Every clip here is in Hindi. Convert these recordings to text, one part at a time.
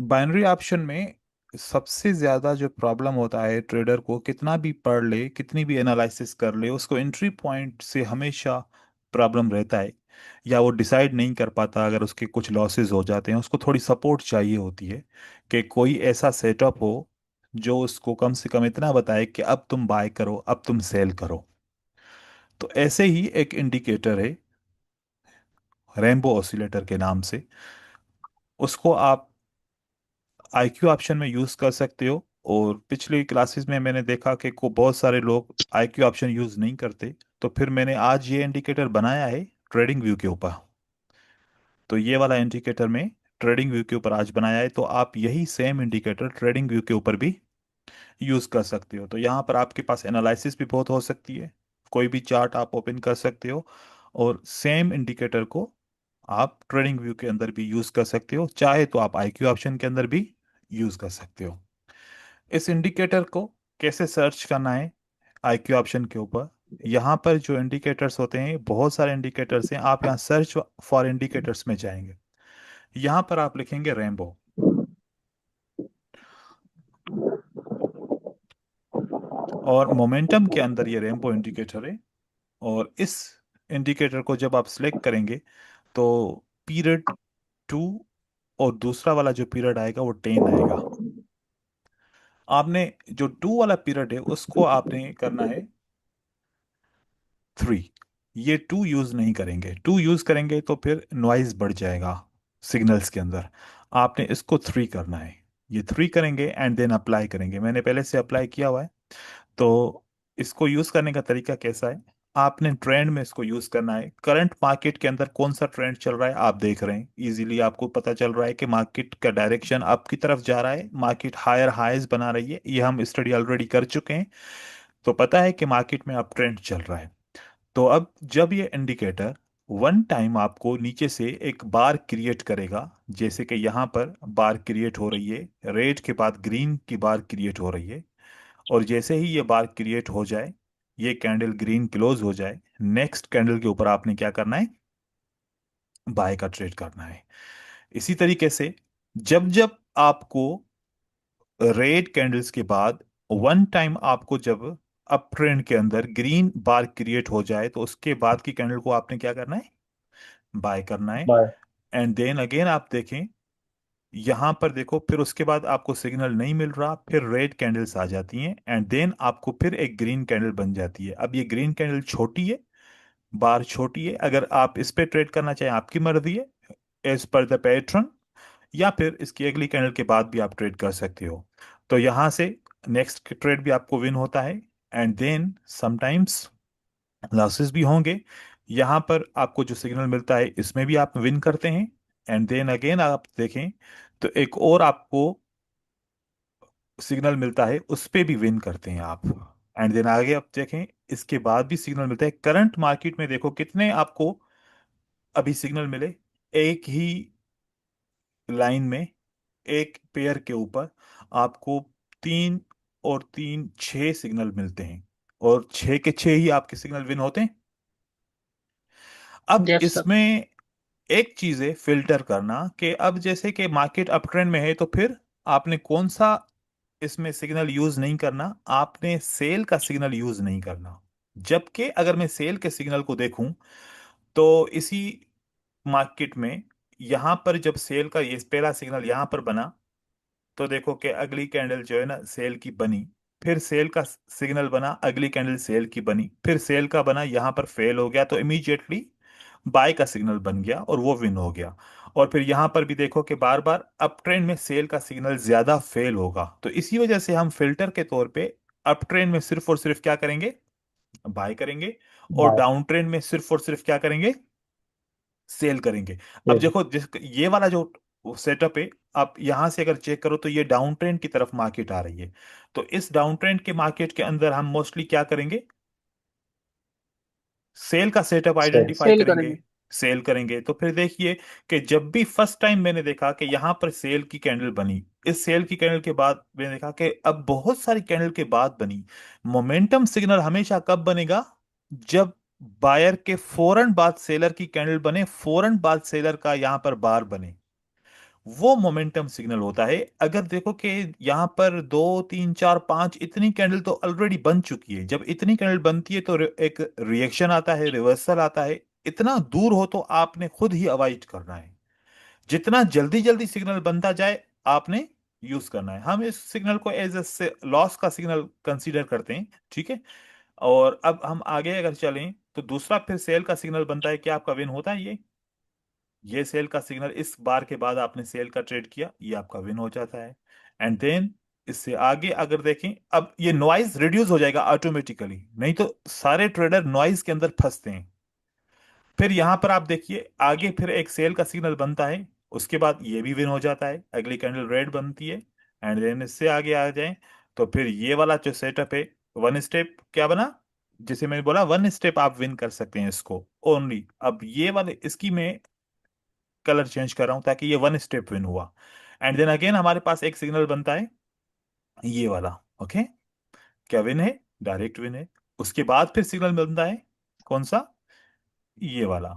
बाइनरी ऑप्शन में सबसे ज़्यादा जो प्रॉब्लम होता है, ट्रेडर को कितना भी पढ़ ले, कितनी भी एनालिसिस कर ले, उसको एंट्री पॉइंट से हमेशा प्रॉब्लम रहता है, या वो डिसाइड नहीं कर पाता। अगर उसके कुछ लॉसेस हो जाते हैं, उसको थोड़ी सपोर्ट चाहिए होती है कि कोई ऐसा सेटअप हो जो उसको कम से कम इतना बताए कि अब तुम बाय करो, अब तुम सेल करो। तो ऐसे ही एक इंडिकेटर है रेनबो ऑसिलेटर के नाम से। उसको आप आईक्यू ऑप्शन में यूज कर सकते हो। और पिछली क्लासेस में मैंने देखा कि को बहुत सारे लोग आईक्यू ऑप्शन यूज नहीं करते, तो फिर मैंने आज ये इंडिकेटर बनाया है ट्रेडिंग व्यू के ऊपर। तो ये वाला इंडिकेटर में ट्रेडिंग व्यू के ऊपर आज बनाया है, तो आप यही सेम इंडिकेटर ट्रेडिंग व्यू के ऊपर भी यूज कर सकते हो। तो यहाँ पर आपके पास एनालिसिस भी बहुत हो सकती है, कोई भी चार्ट आप ओपन कर सकते हो, और सेम इंडिकेटर को आप ट्रेडिंग व्यू के अंदर भी यूज कर सकते हो, चाहे तो आप आईक्यू ऑप्शन के अंदर भी यूज कर सकते हो। इस इंडिकेटर को कैसे सर्च करना है आईक्यू ऑप्शन के ऊपर? यहाँ पर जो इंडिकेटर्स होते हैं, बहुत सारे इंडिकेटर्स हैं। आप यहाँ सर्च फॉर इंडिकेटर्स में जाएंगे, यहाँ पर आप लिखेंगे रेनबो, और मोमेंटम के अंदर ये रेनबो इंडिकेटर है। और इस इंडिकेटर को जब आप सिलेक्ट करेंगे, तो पीरियड 2 और दूसरा वाला जो पीरियड आएगा वो 10 आएगा। आपने जो 2 वाला पीरियड है उसको आपने करना है 3। ये 2 यूज नहीं करेंगे, 2 यूज करेंगे तो फिर नॉइज बढ़ जाएगा सिग्नल्स के अंदर। आपने इसको 3 करना है। ये 3 करेंगे एंड देन अप्लाई करेंगे। मैंने पहले से अप्लाई किया हुआ है। तो इसको यूज करने का तरीका कैसा है? आपने ट्रेंड में इसको यूज करना है। करंट मार्केट के अंदर कौन सा ट्रेंड चल रहा है आप देख रहे हैं, इजीली आपको पता चल रहा है कि मार्केट का डायरेक्शन आपकी तरफ जा रहा है, मार्केट हायर हाईज बना रही है। ये हम स्टडी ऑलरेडी कर चुके हैं, तो पता है कि मार्केट में अब ट्रेंड चल रहा है। तो अब जब ये इंडिकेटर वन टाइम आपको नीचे से एक बार क्रिएट करेगा, जैसे कि यहाँ पर बार क्रिएट हो रही है, रेड के बाद ग्रीन की बार क्रिएट हो रही है, और जैसे ही ये बार क्रिएट हो जाए, ये कैंडल ग्रीन क्लोज हो जाए, नेक्स्ट कैंडल के ऊपर आपने क्या करना है? बाय का ट्रेड करना है। इसी तरीके से जब जब आपको रेड कैंडल्स के बाद वन टाइम आपको जब अप ट्रेंड के अंदर ग्रीन बार क्रिएट हो जाए, तो उसके बाद की कैंडल को आपने क्या करना है? बाय करना है। बाय। एंड देन अगेन आप देखें, यहां पर देखो, फिर उसके बाद आपको सिग्नल नहीं मिल रहा, फिर रेड कैंडल्स आ जाती हैं, एंड देन आपको फिर एक ग्रीन कैंडल बन जाती है। अब ये ग्रीन कैंडल छोटी है, बार छोटी है, अगर आप इस पे ट्रेड करना चाहें आपकी मर्जी है, एज पर द पैटर्न, या फिर इसकी अगली कैंडल के बाद भी आप ट्रेड कर सकते हो। तो यहां से नेक्स्ट ट्रेड भी आपको विन होता है, एंड देन समटाइम्स लॉसेस भी होंगे। यहां पर आपको जो सिग्नल मिलता है इसमें भी आप विन करते हैं, एंड देन अगेन आप देखें तो एक और आपको सिग्नल मिलता है, उस पे भी विन करते हैं आप। एंड देन आगे आप देखें, इसके बाद भी सिग्नल मिलता है। करंट मार्केट में देखो कितने आपको अभी सिग्नल मिले, एक ही लाइन में, एक पेयर के ऊपर आपको 3 और 3 6 सिग्नल मिलते हैं, और 6 के 6 ही आपके सिग्नल विन होते हैं। अब यस सर। इसमें एक चीज है फिल्टर करना, कि अब जैसे कि मार्केट अप ट्रेंड में है, तो फिर आपने कौन सा इसमें सिग्नल यूज नहीं करना? आपने सेल का सिग्नल यूज नहीं करना। जबकि अगर मैं सेल के सिग्नल को देखूं, तो इसी मार्केट में यहां पर जब सेल का ये पहला सिग्नल यहां पर बना, तो देखो कि अगली कैंडल जो है ना सेल की बनी, फिर सेल का सिग्नल बना, अगली कैंडल सेल की बनी, फिर सेल का बना, यहां पर फेल हो गया, तो इमीडिएटली बाय का सिग्नल बन गया और वो विन हो गया। और फिर यहां पर भी देखो कि बार बार अप ट्रेंड में सेल का सिग्नल ज्यादा फेल होगा, तो इसी वजह से हम फिल्टर के तौर पे अप ट्रेंड में सिर्फ और सिर्फ क्या करेंगे? बाय करेंगे। और बाय। डाउन ट्रेंड में सिर्फ और सिर्फ क्या करेंगे? सेल करेंगे। अब सेल। देखो जिस ये वाला जो सेटअप है, आप यहां से अगर चेक करो, तो ये डाउन ट्रेंड की तरफ मार्केट आ रही है। तो इस डाउन ट्रेंड के मार्केट के अंदर हम मोस्टली क्या करेंगे? सेल का सेटअप सेल आइडेंटिफाई सेल करेंगे, करेंगे। सेल करेंगे। तो फिर देखिए कि जब भी फर्स्ट टाइम मैंने देखा कि यहां पर सेल की कैंडल बनी, इस सेल की कैंडल के बाद मैंने देखा कि अब बहुत सारी कैंडल के बाद बनी। मोमेंटम सिग्नल हमेशा कब बनेगा? जब बायर के फौरन बाद सेलर की कैंडल बने, फौरन बाद सेलर का यहां पर बार बने। वो मोमेंटम सिग्नल होता है। अगर देखो कि यहाँ पर 2 3 4 5 इतनी कैंडल तो ऑलरेडी बन चुकी है, जब इतनी कैंडल बनती है तो एक रिएक्शन आता है, रिवर्सल आता है। इतना दूर हो तो आपने खुद ही अवॉइड करना है। जितना जल्दी जल्दी सिग्नल बनता जाए आपने यूज करना है। हम इस सिग्नल को एज ए लॉस का सिग्नल कंसीडर करते हैं, ठीक है। और अब हम आगे अगर चलें तो दूसरा फिर सेल का सिग्नल बनता है कि आपका विन होता है। ये सेल का सिग्नल, इस बार के बाद आपने सेल का ट्रेड किया, ये आपका विन हो जाता है। एंड देन इससे आगे अगर देखें, अब ये नॉइज रिड्यूस हो जाएगा ऑटोमेटिकली, नहीं तो सारे ट्रेडर नॉइज के अंदर फंसते हैं। फिर यहां पर आप देखिए आगे फिर एक सेल का सिग्नल बनता है, उसके बाद ये भी विन हो जाता है, अगली कैंडल रेड बनती है। एंड देन इससे आगे आ जाए तो फिर ये वाला जो सेटअप है, वन स्टेप क्या बना, जैसे मैंने बोला वन स्टेप आप विन कर सकते हैं इसको ओनली। अब ये वाले इसकी मैं कलर चेंज कर रहा हूं ताकि ये वन स्टेप विन हुआ। एंड देन अगेन हमारे पास एक सिग्नल बनता है ये वाला। ओके, क्या विन है, डायरेक्ट विन है। उसके बाद फिर सिग्नल बनता है कौन सा, ये वाला।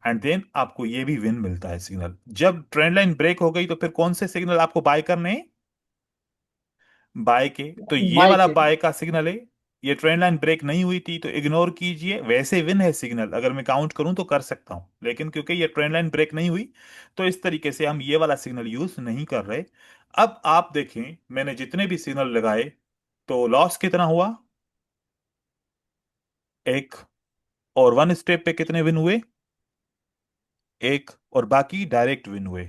एंड देन आपको ये भी विन मिलता है सिग्नल। जब ट्रेंड लाइन ब्रेक हो गई तो फिर कौन से सिग्नल आपको बाय करने हैं, बाय के। तो ये बाय वाला के। बाय का सिग्नल है। ये ट्रेंड लाइन ब्रेक नहीं हुई थी तो इग्नोर कीजिए, वैसे विन है सिग्नल, अगर मैं काउंट करूं तो कर सकता हूं, लेकिन क्योंकि ये ट्रेंड लाइन ब्रेक नहीं हुई तो इस तरीके से हम ये वाला सिग्नल यूज नहीं कर रहे। अब आप देखें मैंने जितने भी सिग्नल लगाए तो लॉस कितना हुआ, एक। और वन स्टेप पे कितने विन हुए, एक। और बाकी डायरेक्ट विन हुए।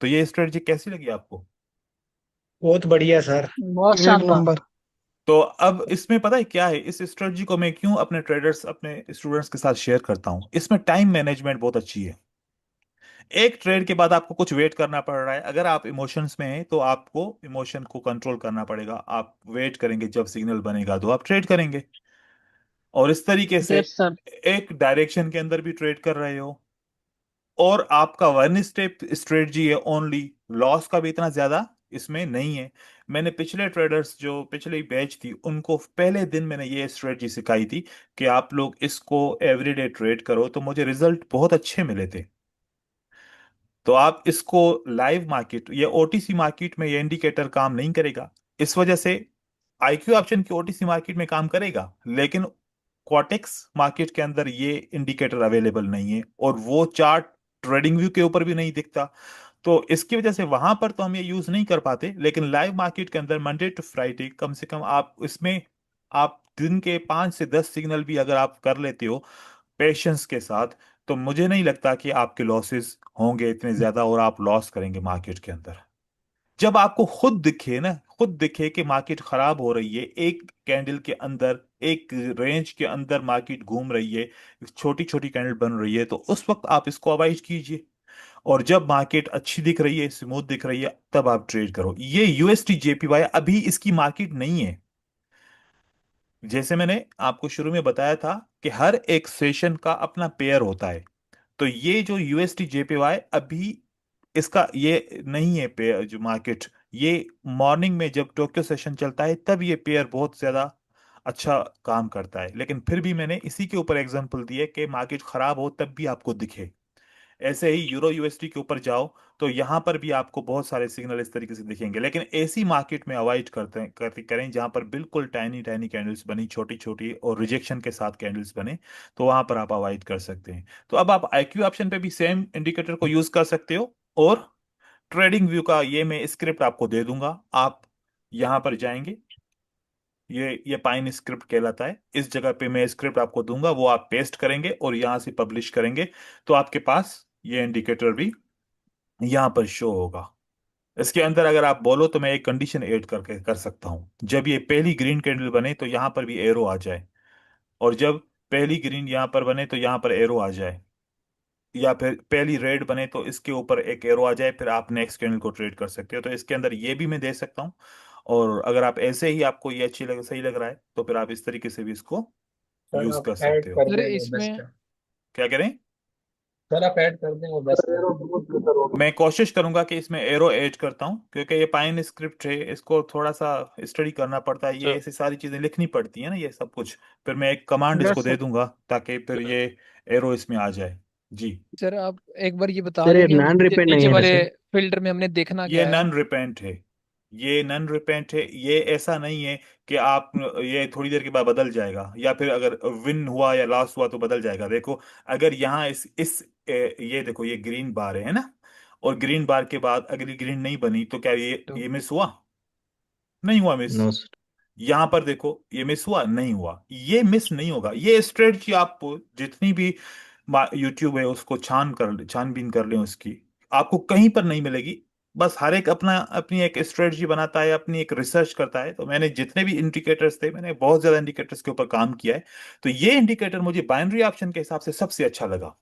तो ये स्ट्रेटजी कैसी लगी आपको। बहुत बढ़िया सर। बहुत एक शानदार। नंबर। तो अब इसमें पता है क्या है, इस स्ट्रेटजी को मैं क्यों अपने ट्रेडर्स अपने स्टूडेंट्स के साथ शेयर करता हूं, इसमें टाइम मैनेजमेंट बहुत अच्छी है। एक ट्रेड के बाद आपको कुछ वेट करना पड़ रहा है, अगर आप इमोशंस में हैं तो आपको इमोशन को कंट्रोल करना पड़ेगा। आप वेट करेंगे, जब सिग्नल बनेगा तो आप ट्रेड करेंगे। और इस तरीके से यस सर। एक डायरेक्शन के अंदर भी ट्रेड कर रहे हो, और आपका वन स्टेप स्ट्रेटजी है ओनली, लॉस का भी इतना ज्यादा इसमें नहीं है। मैंने पिछले ट्रेडर्स जो पिछली बैच थी उनको पहले दिन मैंने ये स्ट्रेटजी सिखाई थी कि आप लोग इसको एवरीडे ट्रेड करो, तो मुझे रिजल्ट बहुत अच्छे मिले थे। तो आप इसको लाइव मार्केट या ओटीसी मार्केट में ये इंडिकेटर काम नहीं करेगा। इस वजह से आईक्यू ऑप्शन की ओटीसी मार्केट में काम करेगा, लेकिन क्वाटेक्स मार्केट के अंदर ये इंडिकेटर अवेलेबल नहीं है, और वो चार्ट ट्रेडिंग व्यू के ऊपर भी नहीं दिखता। तो इसकी वजह से वहां पर तो हम ये यूज नहीं कर पाते, लेकिन लाइव मार्केट के अंदर मंडे टू फ्राइडे कम से कम आप इसमें आप दिन के 5 से 10 सिग्नल भी अगर आप कर लेते हो पेशेंस के साथ, तो मुझे नहीं लगता कि आपके लॉसेस होंगे इतने ज्यादा और आप लॉस करेंगे मार्केट के अंदर। जब आपको खुद दिखे ना, खुद दिखे कि मार्केट खराब हो रही है, एक कैंडल के अंदर एक रेंज के अंदर मार्केट घूम रही है, छोटी छोटी कैंडल बन रही है, तो उस वक्त आप इसको अवॉइड कीजिए। और जब मार्केट अच्छी दिख रही है, स्मूथ दिख रही है, तब आप ट्रेड करो। ये यूएसटी जेपीवाई अभी इसकी मार्केट नहीं है। जैसे मैंने आपको शुरू में बताया था कि हर एक सेशन का अपना पेयर होता है। तो ये जो यूएसटी जेपीवाई अभी इसका ये नहीं है पेयर जो मार्केट। ये मॉर्निंग में जब टोक्यो सेशन चलता है तब ये पेयर बहुत ज्यादा अच्छा काम करता है, लेकिन फिर भी मैंने इसी के ऊपर एग्जांपल दिए कि मार्केट खराब हो तब भी आपको दिखे। ऐसे ही यूरो यूएसडी के ऊपर जाओ तो यहां पर भी आपको बहुत सारे सिग्नल इस तरीके से दिखेंगे, लेकिन ऐसी मार्केट में अवॉइड करें जहां पर बिल्कुल टाइनी टाइनी कैंडल्स बनी, छोटी छोटी और रिजेक्शन के साथ कैंडल्स बने, तो वहां पर आप अवॉइड कर सकते हैं। तो अब आप आईक्यू ऑप्शन पे भी सेम इंडिकेटर को यूज कर सकते हो। और ट्रेडिंग व्यू का ये मैं स्क्रिप्ट आपको दे दूंगा, आप यहां पर जाएंगे, ये पाइन स्क्रिप्ट कहलाता है, इस जगह पे मैं स्क्रिप्ट आपको दूंगा, वो आप पेस्ट करेंगे और यहां से पब्लिश करेंगे, तो आपके पास ये इंडिकेटर भी यहां पर शो होगा। इसके अंदर अगर आप बोलो तो मैं एक कंडीशन ऐड करके कर सकता हूं, जब ये पहली ग्रीन कैंडल बने तो यहां पर भी एरो आ जाए, और जब पहली ग्रीन यहां पर बने तो यहां पर एरो आ जाए, या फिर पहली रेड बने तो इसके ऊपर एक एरो आ जाए, फिर आप नेक्स्ट कैंडल को ट्रेड कर सकते हो। तो इसके अंदर ये भी मैं दे सकता हूँ। और अगर आप ऐसे ही आपको ये सही लग रहा है तो फिर आप इस तरीके से भी इसको सर यूज आप कर ऐड सकते हो। कर सर दें वो बेस्ट इसमें है। क्या करें, सर आप ऐड कर दें वो बेस्ट है। मैं कोशिश करूंगा कि इसमें एरो ऐड करता हूं, क्योंकि ये पाइन स्क्रिप्ट है, इसको थोड़ा सा स्टडी करना पड़ता है, ये सर। ऐसी सारी चीजें लिखनी पड़ती है ना ये सब कुछ। फिर मैं एक कमांड इसको यस दे सर। दूंगा ताकि फिर ये एरो इसमें आ जाए। जी। सर आप एक बार ये बता सर ये देंगे, नॉन नीचे रिपेंड नहीं नीचे है वाले वैसे। फिल्टर में हमने देखना ये क्या है? नन रिपेंट है। ये नन रिपेंट है। ये ऐसा नहीं है कि आप ये थोड़ी देर के बाद बदल जाएगा, या फिर अगर विन हुआ या लॉस हुआ तो बदल जाएगा। देखो, अगर यहाँ ये देखो, ये ग्रीन बार है ना, और ग्रीन बार के बाद अगर ये ग्रीन नहीं बनी तो क्या तो ये मिस हुआ? नहीं हुआ मिस। No sir. यहां पर देखो, ये मिस हुआ? नहीं हुआ। ये मिस नहीं होगा। ये स्ट्रेटजी आप जितनी भी यूट्यूब है उसको छानबीन कर लें उसकी, आपको कहीं पर नहीं मिलेगी। बस हर एक अपना अपनी एक स्ट्रेटजी बनाता है, अपनी एक रिसर्च करता है। तो मैंने जितने भी इंडिकेटर्स थे, मैंने बहुत ज्यादा इंडिकेटर्स के ऊपर काम किया है। तो ये इंडिकेटर मुझे बाइनरी ऑप्शन के हिसाब से सबसे अच्छा लगा,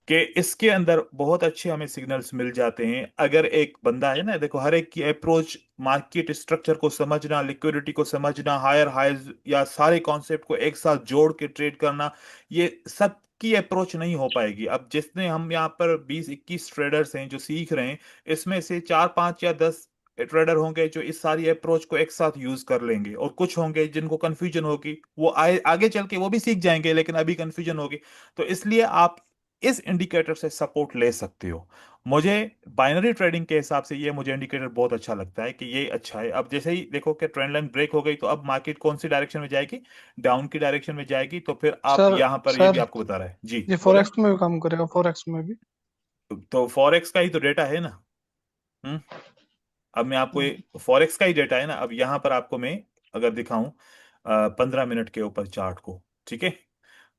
कि इसके अंदर बहुत अच्छे हमें सिग्नल्स मिल जाते हैं। अगर एक बंदा है ना, देखो, हर एक की अप्रोच, मार्केट स्ट्रक्चर को समझना, लिक्विडिटी को समझना, हायर हाइज या सारे कॉन्सेप्ट को एक साथ जोड़ के ट्रेड करना, ये सब की अप्रोच नहीं हो पाएगी। अब जितने हम यहाँ पर 20-21 ट्रेडर्स हैं जो सीख रहे हैं, इसमें से 4 5 या 10 ट्रेडर होंगे जो इस सारी अप्रोच को एक साथ यूज कर लेंगे, और कुछ होंगे जिनको कंफ्यूजन होगी, वो आगे चल के वो भी सीख जाएंगे, लेकिन अभी कंफ्यूजन होगी। तो इसलिए आप इस इंडिकेटर से सपोर्ट ले सकते हो। मुझे बाइनरी ट्रेडिंग के हिसाब से ये मुझे इंडिकेटर बहुत अच्छा लगता है, कि ये अच्छा है। अब जैसे ही देखो कि ट्रेंड लाइन ब्रेक हो गई, तो अब मार्केट कौन सी डायरेक्शन में जाएगी? डाउन की डायरेक्शन में जाएगी। तो फिर आप सर यहां पर, ये भी सर आपको बता रहा है जी, ये बोले। फॉरेक्स में भी काम करेगा, फॉरेक्स में भी? तो फॉरेक्स का ही तो डेटा है ना। हम्म। अब मैं आपको हम्म। ये फॉरेक्स का ही डेटा है ना, अब यहां पर आपको मैं अगर दिखाऊं 15 मिनट के ऊपर चार्ट को, ठीक है।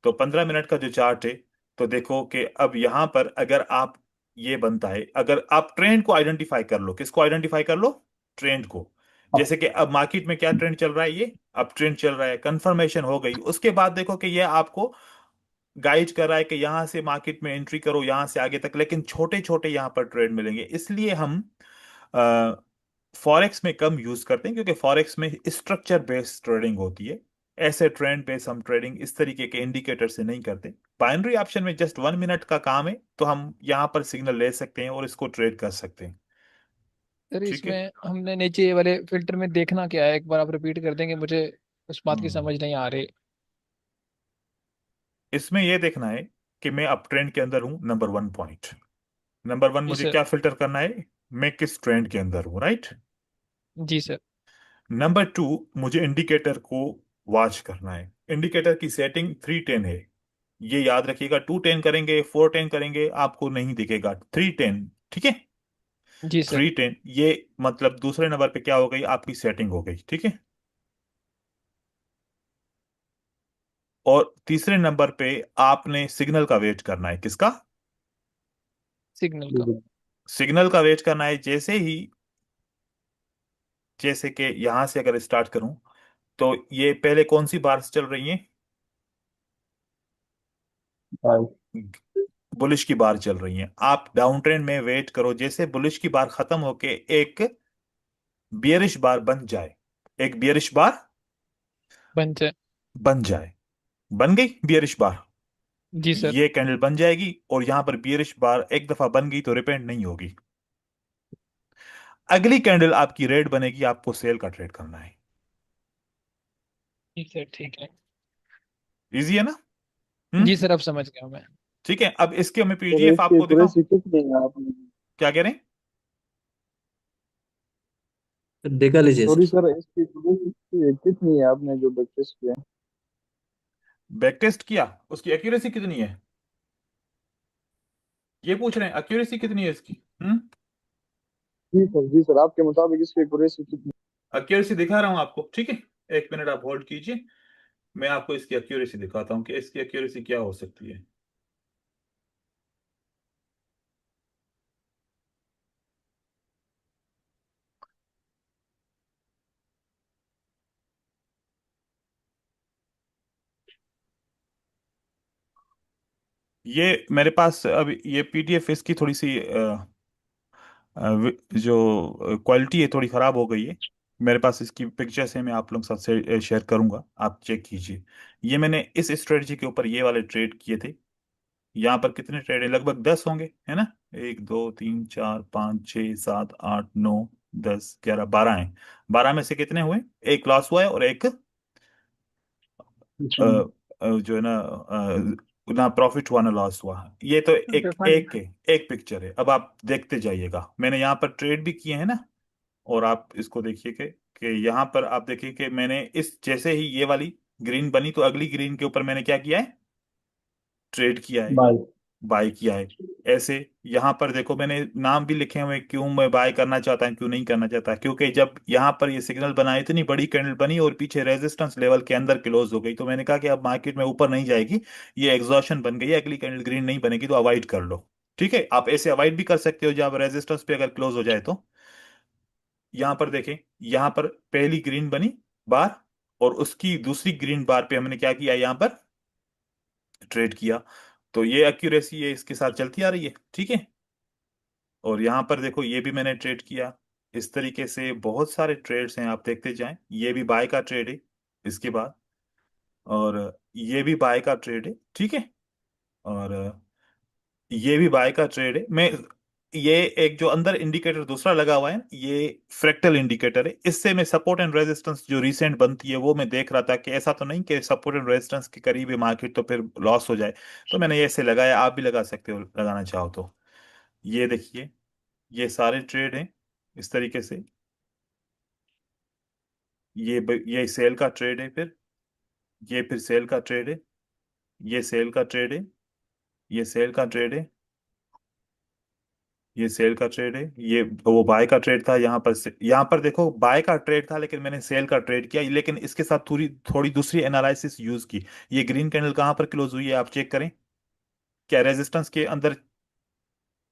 तो 15 मिनट का जो चार्ट है, तो देखो कि अब यहां पर अगर आप, ये बनता है, अगर आप ट्रेंड को आइडेंटिफाई कर लो, किसको आइडेंटिफाई कर लो? ट्रेंड को। जैसे कि अब मार्केट में क्या ट्रेंड चल रहा है, ये अब ट्रेंड चल रहा है, कंफर्मेशन हो गई, उसके बाद देखो कि ये आपको गाइड कर रहा है कि यहां से मार्केट में एंट्री करो, यहां से आगे तक, लेकिन छोटे छोटे यहां पर ट्रेड मिलेंगे। इसलिए हम फॉरेक्स में कम यूज करते हैं, क्योंकि फॉरेक्स में स्ट्रक्चर बेस्ड ट्रेडिंग होती है। ऐसे ट्रेंड बेस्ड हम ट्रेडिंग इस तरीके के इंडिकेटर से नहीं करते। बाइनरी ऑप्शन में जस्ट 1 मिनट का काम है, तो हम यहाँ पर सिग्नल ले सकते हैं और इसको ट्रेड कर सकते हैं। सर ठीक है। इसमें हमने नीचे वाले फिल्टर में देखना क्या है, एक बार आप रिपीट कर देंगे, मुझे उस बात की हम्म समझ नहीं आ रही। इसमें यह देखना है कि मैं अप ट्रेंड के अंदर हूं, नंबर 1 पॉइंट। नंबर 1, जी मुझे सर। क्या फिल्टर करना है? मैं किस ट्रेंड के अंदर हूं, राइट। जी सर। नंबर 2, मुझे इंडिकेटर को वॉच करना है। इंडिकेटर की सेटिंग 310 है। ये याद रखिएगा, 210 करेंगे, 410 करेंगे, आपको नहीं दिखेगा। 310, ठीक है। जी सर। 310, ये मतलब दूसरे नंबर पे क्या हो गई, आपकी सेटिंग हो गई, ठीक है। और तीसरे नंबर पे आपने सिग्नल का वेट करना है, किसका? सिग्नल का। सिग्नल का वेट करना है। जैसे कि यहां से अगर स्टार्ट करूं, तो ये पहले कौन सी बार्स चल रही हैं? हाँ। बुलिश की बार चल रही हैं। आप डाउन ट्रेंड में वेट करो, जैसे बुलिश की बार खत्म होके एक बियरिश बार बन जाए, एक बियरिश बार बन जाए। बन जाए। बन गई बियरिश बार। जी सर। ये कैंडल बन जाएगी, और यहां पर बियरिश बार एक दफा बन गई तो रिपेंड नहीं होगी। अगली कैंडल आपकी रेड बनेगी, आपको सेल का ट्रेड करना है। जी सर ठीक है। इजी है ना? जी हम्म। सर अब समझ गया मैं। ठीक है, अब इसके मैं सर पीडीएफ इसकी आपको दिखाऊं? एक्यूरेसी कितनी है आपने? क्या कह रहे हैं? देखा लीजिए सॉरी सर। सर, इसकी एक्यूरेसी कितनी है आपने जो टेस्ट किया? बैक टेस्ट किया, उसकी एक्यूरेसी कितनी है? ये पूछ रहे हैं एक्यूरेसी कितनी है इसकी? हम्म। जी सर, जी सर, आपके मुताबिक इसकी एक्यूरेसी कितनी? एक्यूरेसी दिखा रहा हूं आपको, ठीक है। 1 मिनट आप होल्ड कीजिए, मैं आपको इसकी एक्यूरेसी दिखाता हूँ कि इसकी एक्यूरेसी क्या हो सकती है। ये मेरे पास अब ये पीडीएफ, इसकी थोड़ी सी जो क्वालिटी है थोड़ी ख़राब हो गई है। मेरे पास इसकी पिक्चर्स है, मैं आप लोगों के साथ शेयर करूंगा, आप चेक कीजिए। ये मैंने इस स्ट्रेटजी के ऊपर ये वाले ट्रेड किए थे। यहाँ पर कितने ट्रेड है? लगभग 10 होंगे, है ना। 1 2 3 4 5 6 7 8 9 10 11 12 हैं। 12 में से कितने हुए? एक लॉस हुआ है, और एक अच्छा। जो है ना ना प्रॉफिट हुआ ना लॉस हुआ। ये तो ओके एक फाइन। एक एक पिक्चर है। अब आप देखते जाइएगा, मैंने यहाँ पर ट्रेड भी किए हैं ना। और आप इसको देखिए कि यहाँ पर आप देखिए कि मैंने इस जैसे ही ये वाली ग्रीन बनी तो अगली ग्रीन के ऊपर मैंने क्या किया है, ट्रेड किया है, बाय। बाय किया है। ऐसे यहाँ पर देखो मैंने नाम भी लिखे हुए, क्यों मैं बाय करना चाहता हूँ क्यों नहीं करना चाहता, क्योंकि जब यहाँ पर ये सिग्नल बना, इतनी बड़ी कैंडल बनी और पीछे रेजिस्टेंस लेवल के अंदर क्लोज हो गई, तो मैंने कहा कि अब मार्केट में ऊपर नहीं जाएगी, ये एग्जॉशन बन गई है, अगली कैंडल ग्रीन नहीं बनेगी, तो अवॉइड कर लो। ठीक है, आप ऐसे अवॉइड भी कर सकते हो जब रेजिस्टेंस पे अगर क्लोज हो जाए तो। यहाँ पर देखें, यहाँ पर पहली ग्रीन बनी बार, और उसकी दूसरी ग्रीन बार पे हमने क्या किया, यहाँ पर ट्रेड किया। तो ये एक्यूरेसी ये इसके साथ चलती आ रही है। ठीक है, और यहाँ पर देखो ये भी मैंने ट्रेड किया। इस तरीके से बहुत सारे ट्रेड्स हैं, आप देखते जाएं। ये भी बाय का ट्रेड है इसके बाद, और ये भी बाय का ट्रेड है। ठीक है, और ये भी बाय का ट्रेड है। मैं ये एक जो अंदर इंडिकेटर दूसरा लगा हुआ है, ये फ्रैक्टल इंडिकेटर है, इससे मैं सपोर्ट एंड रेजिस्टेंस जो रिसेंट बनती है वो मैं देख रहा था कि ऐसा तो नहीं कि सपोर्ट एंड रेजिस्टेंस के करीब है मार्केट तो फिर लॉस हो जाए। तो मैंने ये ऐसे लगाया, आप भी लगा सकते हो लगाना चाहो तो। ये देखिए, ये सारे ट्रेड हैं इस तरीके से। ये सेल का ट्रेड है, फिर ये फिर सेल का ट्रेड है, ये सेल का ट्रेड है, ये सेल का ट्रेड है, ये सेल का ट्रेड है, ये वो बाय का ट्रेड था। यहाँ पर यहाँ पर देखो बाय का ट्रेड था लेकिन मैंने सेल का ट्रेड किया, लेकिन इसके साथ थोड़ी थोड़ी दूसरी एनालिसिस यूज की। ये ग्रीन कैंडल कहाँ पर क्लोज हुई है आप चेक करें, क्या रेजिस्टेंस के अंदर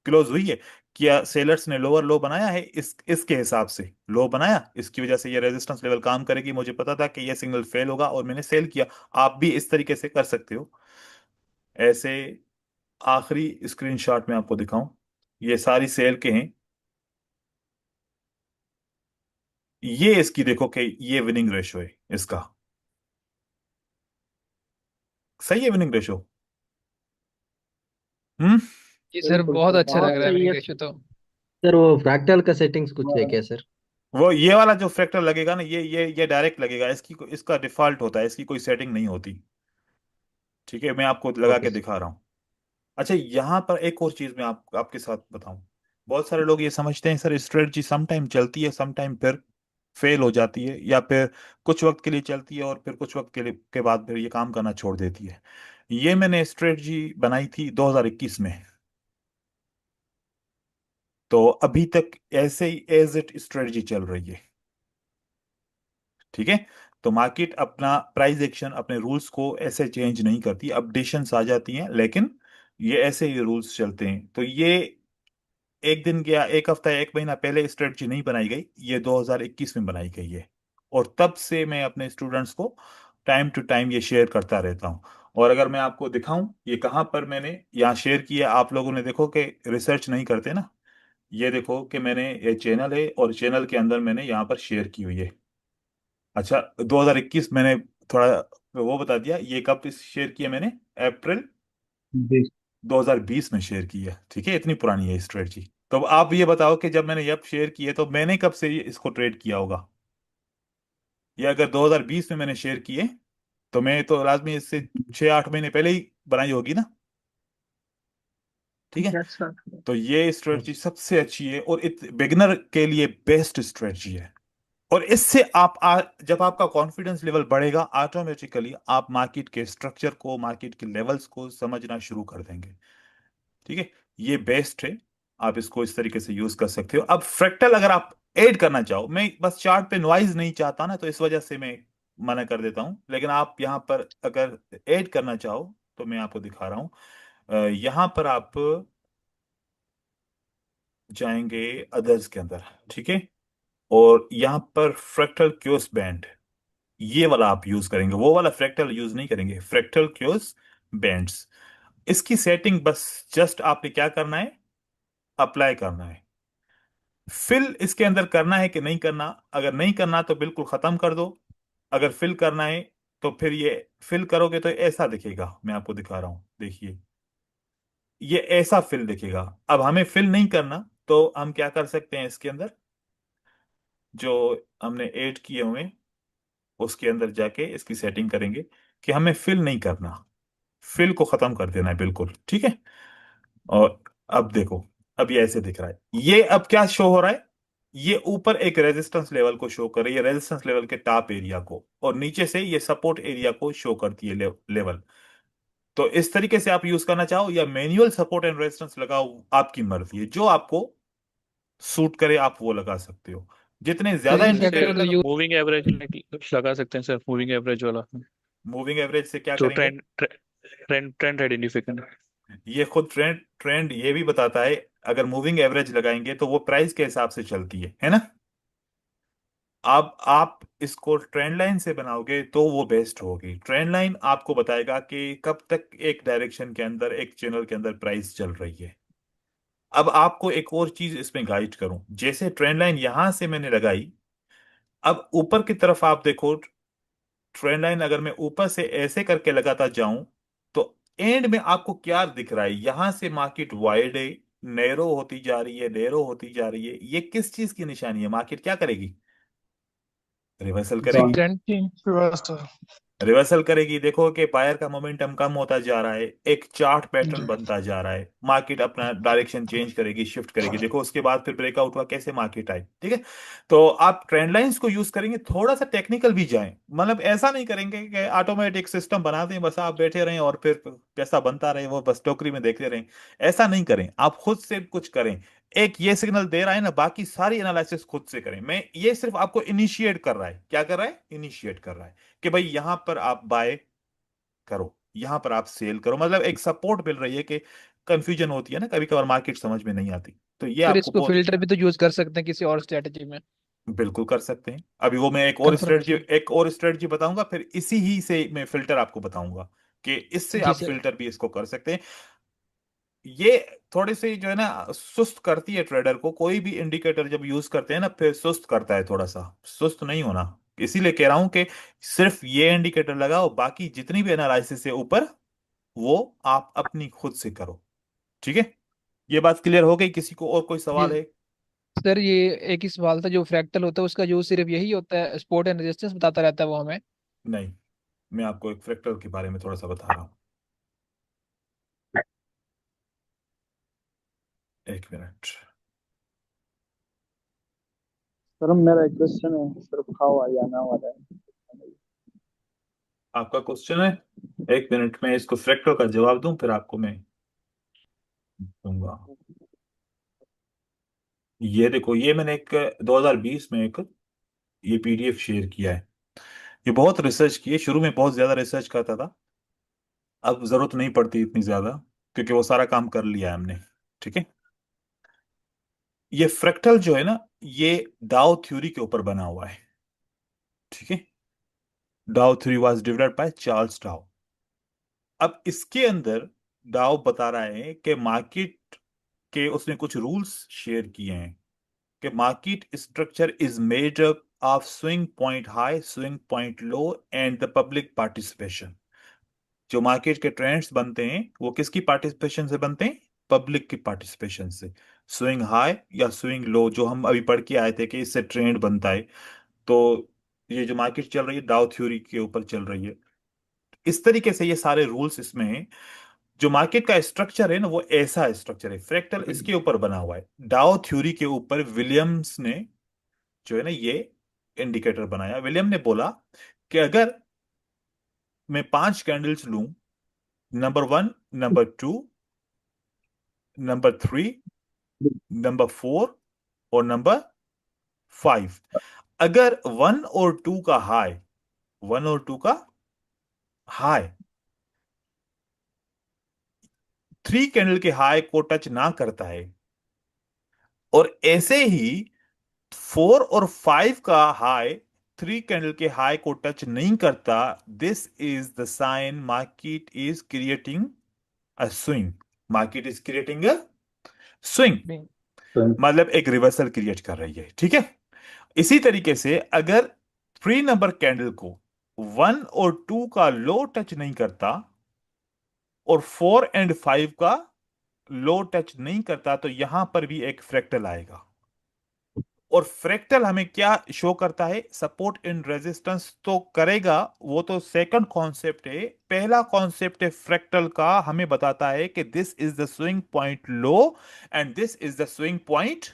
क्लोज हुई है, क्या सेलर्स ने लोअर लो बनाया है, इसके हिसाब से लो बनाया, इसकी वजह से ये रेजिस्टेंस लेवल काम करेगी, मुझे पता था कि ये सिग्नल फेल होगा और मैंने सेल किया। आप भी इस तरीके से कर सकते हो ऐसे। आखिरी स्क्रीनशॉट में आपको दिखाऊं, ये सारी सेल के हैं। ये इसकी देखो कि ये विनिंग रेशो है इसका, सही है विनिंग रेशो। हम्म। जी सर, बिल्कुल बहुत सर, अच्छा हाँ लग हाँ। रहा है सही विनिंग है रेशियो तो। सर। वो फ्रैक्टल का सेटिंग्स कुछ है हाँ, क्या सर? वो ये वाला जो फैक्टर लगेगा ना, ये डायरेक्ट लगेगा, इसका डिफॉल्ट होता है, इसकी कोई सेटिंग नहीं होती। ठीक है, मैं आपको लगा ओके के सर। दिखा रहा हूँ। अच्छा, यहाँ पर एक और चीज मैं आपके साथ बताऊं। बहुत सारे लोग ये समझते हैं सर स्ट्रेटजी सम टाइम चलती है, सम टाइम फिर फेल हो जाती है, या फिर कुछ वक्त के लिए चलती है और फिर कुछ वक्त के बाद फिर ये काम करना छोड़ देती है। ये मैंने स्ट्रेटजी बनाई थी 2021 में, तो अभी तक ऐसे ही एज इट स्ट्रेटजी चल रही है। ठीक है, तो मार्केट अपना प्राइस एक्शन, अपने रूल्स को ऐसे चेंज नहीं करती, अपडेशंस आ जाती हैं, लेकिन ये ऐसे ही रूल्स चलते हैं। तो ये एक दिन गया, एक हफ्ता, एक महीना पहले स्ट्रेटजी नहीं बनाई गई, ये 2021 में बनाई गई है। और तब से मैं अपने स्टूडेंट्स को टाइम टू टाइम ये शेयर करता रहता हूँ। और अगर मैं आपको दिखाऊं ये कहाँ पर मैंने यहाँ शेयर किया, आप लोगों ने देखो कि रिसर्च नहीं करते ना, ये देखो कि मैंने ये चैनल है और चैनल के अंदर मैंने यहाँ पर शेयर की हुई है। अच्छा, 2021 मैंने थोड़ा वो बता दिया, ये कब शेयर किया मैंने, अप्रैल जी। 2020 में शेयर की है। ठीक है, इतनी पुरानी है स्ट्रेटजी। तो अब आप ये बताओ कि जब मैंने ये शेयर की है तो मैंने कब से इसको ट्रेड किया होगा। ये अगर 2020 में मैंने शेयर किए तो मैं तो लाजमी इससे 6-8 महीने पहले ही बनाई होगी ना। ठीक है, अच्छा। तो ये स्ट्रेटजी सबसे अच्छी है और बिगिनर के लिए बेस्ट स्ट्रेटजी है। और इससे जब आपका कॉन्फिडेंस लेवल बढ़ेगा, ऑटोमेटिकली आप मार्केट के स्ट्रक्चर को, मार्केट के लेवल्स को समझना शुरू कर देंगे। ठीक है, ये बेस्ट है, आप इसको इस तरीके से यूज कर सकते हो। अब फ्रैक्टल अगर आप ऐड करना चाहो, मैं बस चार्ट पे नॉइज नहीं चाहता ना, तो इस वजह से मैं मना कर देता हूं, लेकिन आप यहां पर अगर ऐड करना चाहो तो मैं आपको दिखा रहा हूं। यहां पर आप जाएंगे अदर्स के अंदर। ठीक है, और यहां पर फ्रैक्टल क्योस बैंड, ये वाला आप यूज करेंगे, वो वाला फ्रैक्टल यूज नहीं करेंगे, फ्रैक्टल क्योस बैंड्स। इसकी सेटिंग बस जस्ट आपने क्या करना है, अप्लाई करना है। फिल इसके अंदर करना है कि नहीं करना, अगर नहीं करना तो बिल्कुल खत्म कर दो। अगर फिल करना है तो फिर ये फिल करोगे तो ऐसा दिखेगा, मैं आपको दिखा रहा हूं, देखिए ये ऐसा फिल दिखेगा। अब हमें फिल नहीं करना, तो हम क्या कर सकते हैं, इसके अंदर जो हमने ऐड किए हुए उसके अंदर जाके इसकी सेटिंग करेंगे कि हमें फिल नहीं करना। फिल को खत्म कर देना है बिल्कुल, ठीक है। और अब देखो, अब ये ऐसे दिख रहा है, ये अब क्या शो हो रहा है, ये ऊपर एक रेजिस्टेंस लेवल को शो कर रही है, रेजिस्टेंस लेवल के टॉप एरिया को, और नीचे से ये सपोर्ट एरिया को शो करती है लेवल। तो इस तरीके से आप यूज करना चाहो या मैन्युअल सपोर्ट एंड रेजिस्टेंस लगाओ, आपकी मर्जी है, जो आपको सूट करे आप वो लगा सकते हो। जितने सर ज्यादा ये इंडिकेटर फ्रैक्टल लगा, यूज मूविंग एवरेज लगा सकते हैं सर, मूविंग एवरेज वाला, मूविंग एवरेज से क्या जो करेंगे? Trend identification. ये खुद ट्रेंड ट्रेंड ये भी बताता है, अगर मूविंग एवरेज लगाएंगे तो वो प्राइस के हिसाब से चलती है ना। अब आप इसको ट्रेंड लाइन से बनाओगे तो वो बेस्ट होगी। ट्रेंड लाइन आपको बताएगा कि कब तक एक डायरेक्शन के अंदर, एक चैनल के अंदर प्राइस चल रही है। अब आपको एक और चीज इसमें गाइड करूं, जैसे ट्रेंड लाइन यहां से मैंने लगाई, अब ऊपर की तरफ आप देखो, ट्रेंड लाइन अगर मैं ऊपर से ऐसे करके लगाता जाऊं तो एंड में आपको क्या दिख रहा है, यहां से मार्केट वाइड है, नैरो होती जा रही है, नैरो होती जा रही है। ये किस चीज की निशानी है? मार्केट क्या करेगी? रिवर्सल करेगी। डॉन। ट्रेंड रिवर्सल करेगी। देखो कि बायर का मोमेंटम कम होता जा रहा है, एक चार्ट पैटर्न बनता जा रहा है, मार्केट अपना डायरेक्शन चेंज करेगी, शिफ्ट करेगी। देखो उसके बाद फिर ब्रेकआउट हुआ, कैसे मार्केट आई, ठीक है। तो आप ट्रेंड लाइंस को यूज करेंगे, थोड़ा सा टेक्निकल भी जाएं, मतलब ऐसा नहीं करेंगे कि ऑटोमेटिक सिस्टम बना दें, बस आप बैठे रहें और फिर पैसा बनता रहे, वो बस टोकरी में देखते रहें। ऐसा नहीं करें, आप खुद से कुछ करें। एक ये सिग्नल दे रहा है ना, बाकी सारी एनालिसिस खुद से करें। मैं ये सिर्फ आपको इनिशिएट कर रहा है, क्या कर रहा है, इनिशिएट कर रहा है कि भाई यहां पर आप बाय करो, यहां पर आप सेल करो, मतलब एक सपोर्ट मिल रही है कि कंफ्यूजन होती है ना कभी कभार, मार्केट समझ में नहीं आती, तो ये फिर आपको इसको बहुत फिल्टर भी तो यूज कर सकते हैं किसी और स्ट्रेटजी में। बिल्कुल कर सकते हैं। अभी वो मैं कंफर्मेशन। एक और स्ट्रेटजी बताऊंगा, फिर इसी ही से मैं फिल्टर आपको बताऊंगा कि इससे जी आप सर। फिल्टर भी इसको कर सकते हैं। ये थोड़ी सी जो है ना सुस्त करती है ट्रेडर को, कोई भी इंडिकेटर जब यूज करते हैं ना फिर सुस्त करता है, थोड़ा सा सुस्त नहीं होना। इसीलिए कह रहा हूं कि सिर्फ ये इंडिकेटर लगाओ, बाकी जितनी भी एनालिसिस है ऊपर वो आप अपनी खुद से करो, ठीक है। ये बात क्लियर हो गई? किसी को और कोई जी सवाल है? सर, ये एक ही सवाल था, जो फ्रैक्टल होता है उसका यूज सिर्फ यही होता है, सपोर्ट एंड रेजिस्टेंस बताता रहता है वो हमें? नहीं, मैं आपको एक फ्रैक्टल के बारे में थोड़ा सा बता रहा हूँ। एक मिनट। सर मेरा एक क्वेश्चन है, सिर्फ हाँ वाला या ना वाला है। आपका क्वेश्चन है? एक मिनट में इसको फ्रैक्टल का जवाब दूं, फिर आपको मैं दूंगा। ये देखो, ये मैंने एक 2020 में एक ये पीडीएफ शेयर किया है। ये बहुत रिसर्च की है, शुरू में बहुत ज्यादा रिसर्च करता था, अब जरूरत नहीं पड़ती इतनी ज्यादा, क्योंकि वो सारा काम कर लिया है हमने, ठीक है। ये फ्रैक्टल जो है ना, ये डाउ थ्योरी के ऊपर बना हुआ है, ठीक है। डाउ theory was developed by Charles डाउ। अब इसके अंदर डाउ बता रहा है कि मार्केट के, उसने कुछ रूल्स शेयर किए हैं कि market structure is made up of swing point high, swing point low and the public participation. जो मार्केट के ट्रेंड्स बनते हैं वो किसकी पार्टिसिपेशन से बनते हैं? पब्लिक की पार्टिसिपेशन से। स्विंग हाई या स्विंग लो, जो हम अभी पढ़ के आए थे कि इससे ट्रेंड बनता है। तो ये जो मार्केट चल रही है डाउ थ्योरी के ऊपर चल रही है, इस तरीके से ये सारे रूल्स इसमें हैं। जो मार्केट का स्ट्रक्चर है ना वो ऐसा स्ट्रक्चर है, फ्रैक्टल इसके ऊपर बना हुआ है, डाउ थ्योरी के ऊपर विलियम्स ने जो है ना ये इंडिकेटर बनाया। विलियम ने बोला कि अगर मैं 5 कैंडल्स लूं, नंबर 1, नंबर 2, नंबर 3, नंबर 4 और नंबर 5, अगर 1 और 2 का हाई, 1 और 2 का हाई 3 कैंडल के हाई को टच ना करता है, और ऐसे ही 4 और 5 का हाई 3 कैंडल के हाई को टच नहीं करता, this is the sign market is creating a swing. Market is creating a swing, मतलब एक रिवर्सल क्रिएट कर रही है, ठीक है। इसी तरीके से अगर 3 नंबर कैंडल को 1 और 2 का लो टच नहीं करता और 4 एंड 5 का लो टच नहीं करता, तो यहां पर भी एक फ्रैक्टल आएगा। और फ्रैक्टल हमें क्या शो करता है? सपोर्ट इन रेजिस्टेंस तो करेगा, वो तो सेकंड कॉन्सेप्ट है। पहला कॉन्सेप्ट है फ्रैक्टल का, हमें बताता है कि this is the swing point low and this is the swing point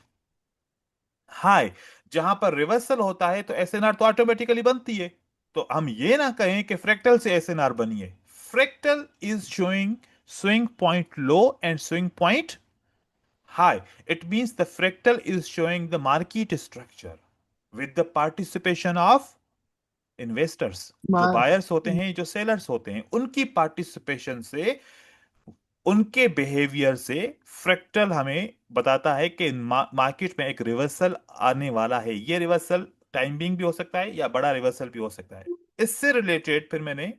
high. जहां पर रिवर्सल होता है तो एसएनआर तो ऑटोमेटिकली बनती है, तो हम ये ना कहें कि फ्रैक्टल से एसएनआर बनी है। Fractal is showing swing point low and swing point high. It means the fractal is showing the market structure with the participation of investors. जो मा- बायर्स होते हैं, जो सेलर्स होते हैं, उनकी पार्टिसिपेशन से, उनके बिहेवियर से फ्रैक्टल हमें बताता है कि मार्केट में एक रिवर्सल आने वाला है। ये रिवर्सल टाइम बिंग भी हो सकता है या बड़ा रिवर्सल भी हो सकता है। इससे रिलेटेड फिर मैंने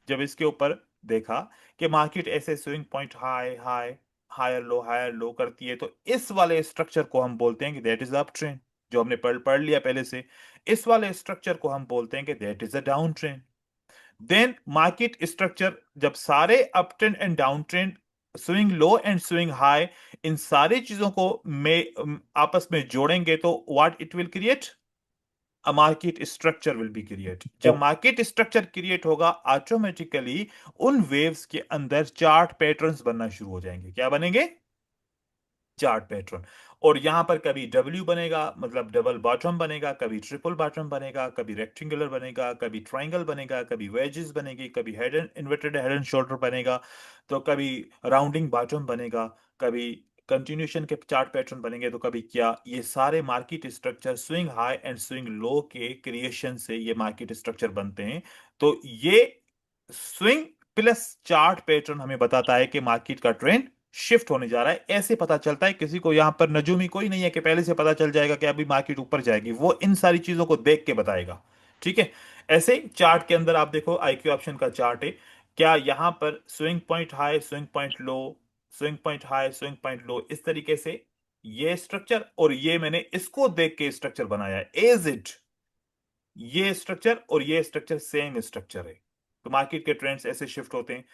जब इसके ऊपर देखा कि मार्केट ऐसे swing point high high higher low करती है, तो इस वाले स्ट्रक्चर को हम बोलते हैं कि दैट इज अप ट्रेंड, जो हमने पढ़ लिया पहले से। इस वाले स्ट्रक्चर को हम बोलते हैं कि that is a down trend. Then market structure जब सारे up trend and down trend, swing low and swing high, इन सारी चीजों को में आपस में जोड़ेंगे तो what it will create? A market structure will be create. जब मार्केट स्ट्रक्चर क्रिएट होगा, ऑटोमेटिकली उन वेव्स के अंदर चार्ट पैटर्न्स बनना शुरू हो जाएंगे। क्या बनेंगे? Chart pattern. और यहां पर कभी डब्ल्यू बनेगा, मतलब डबल बॉटम बनेगा, कभी ट्रिपल बॉटम बनेगा, कभी रेक्टेंगुलर बनेगा, कभी ट्रायंगल बनेगा, कभी वेजेस बनेगी, कभी head and inverted head and shoulder बनेगा, तो कभी राउंडिंग बॉटम बनेगा, कभी कंटिन्यूशन के चार्ट पैटर्न बनेंगे, तो कभी क्या। ये सारे market structure swing high and swing low के क्रिएशन से ये मार्केट स्ट्रक्चर बनते हैं। तो ये स्विंग प्लस चार्ट पैटर्न हमें बताता है कि मार्केट का ट्रेंड शिफ्ट होने जा रहा है। ऐसे पता चलता है, किसी को यहां पर नजूमी कोई नहीं है कि पहले से पता चल जाएगा कि अभी मार्केट ऊपर जाएगी, वो इन सारी चीजों को देख के बताएगा। ठीक है। ऐसे चार्ट के अंदर आप देखो, आईक्यू ऑप्शन का चार्ट है, क्या यहां पर swing point high, swing point low, swing point high, swing point low, इस तरीके से ये स्ट्रक्चर, और ये मैंने इसको देख के स्ट्रक्चर बनाया है एज इट। ये स्ट्रक्चर और ये स्ट्रक्चर सेम स्ट्रक्चर है। तो मार्केट के ट्रेंड्स ऐसे शिफ्ट होते हैं।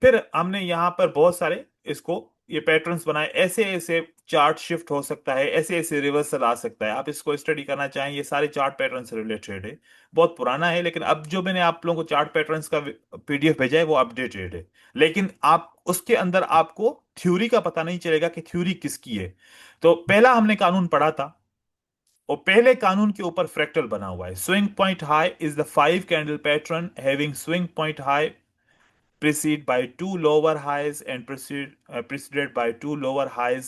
फिर हमने यहां पर बहुत सारे इसको ये पैटर्न्स बनाए, ऐसे ऐसे चार्ट शिफ्ट हो सकता है, ऐसे ऐसे रिवर्सल आ सकता है। आप इसको स्टडी करना चाहें, ये सारे चार्ट पैटर्न से रिलेटेड है। बहुत पुराना है, लेकिन अब जो मैंने आप लोगों को चार्ट पैटर्न्स का पीडीएफ भेजा है वो अपडेटेड है। लेकिन आप उसके अंदर आपको थ्योरी का पता नहीं चलेगा कि थ्योरी किसकी है। तो पहला हमने कानून पढ़ा था, और पहले कानून के ऊपर फ्रैक्टल बना हुआ है। Swing point high is the 5 candle pattern having swing point high preceded by two lower highs and preceded by two lower highs।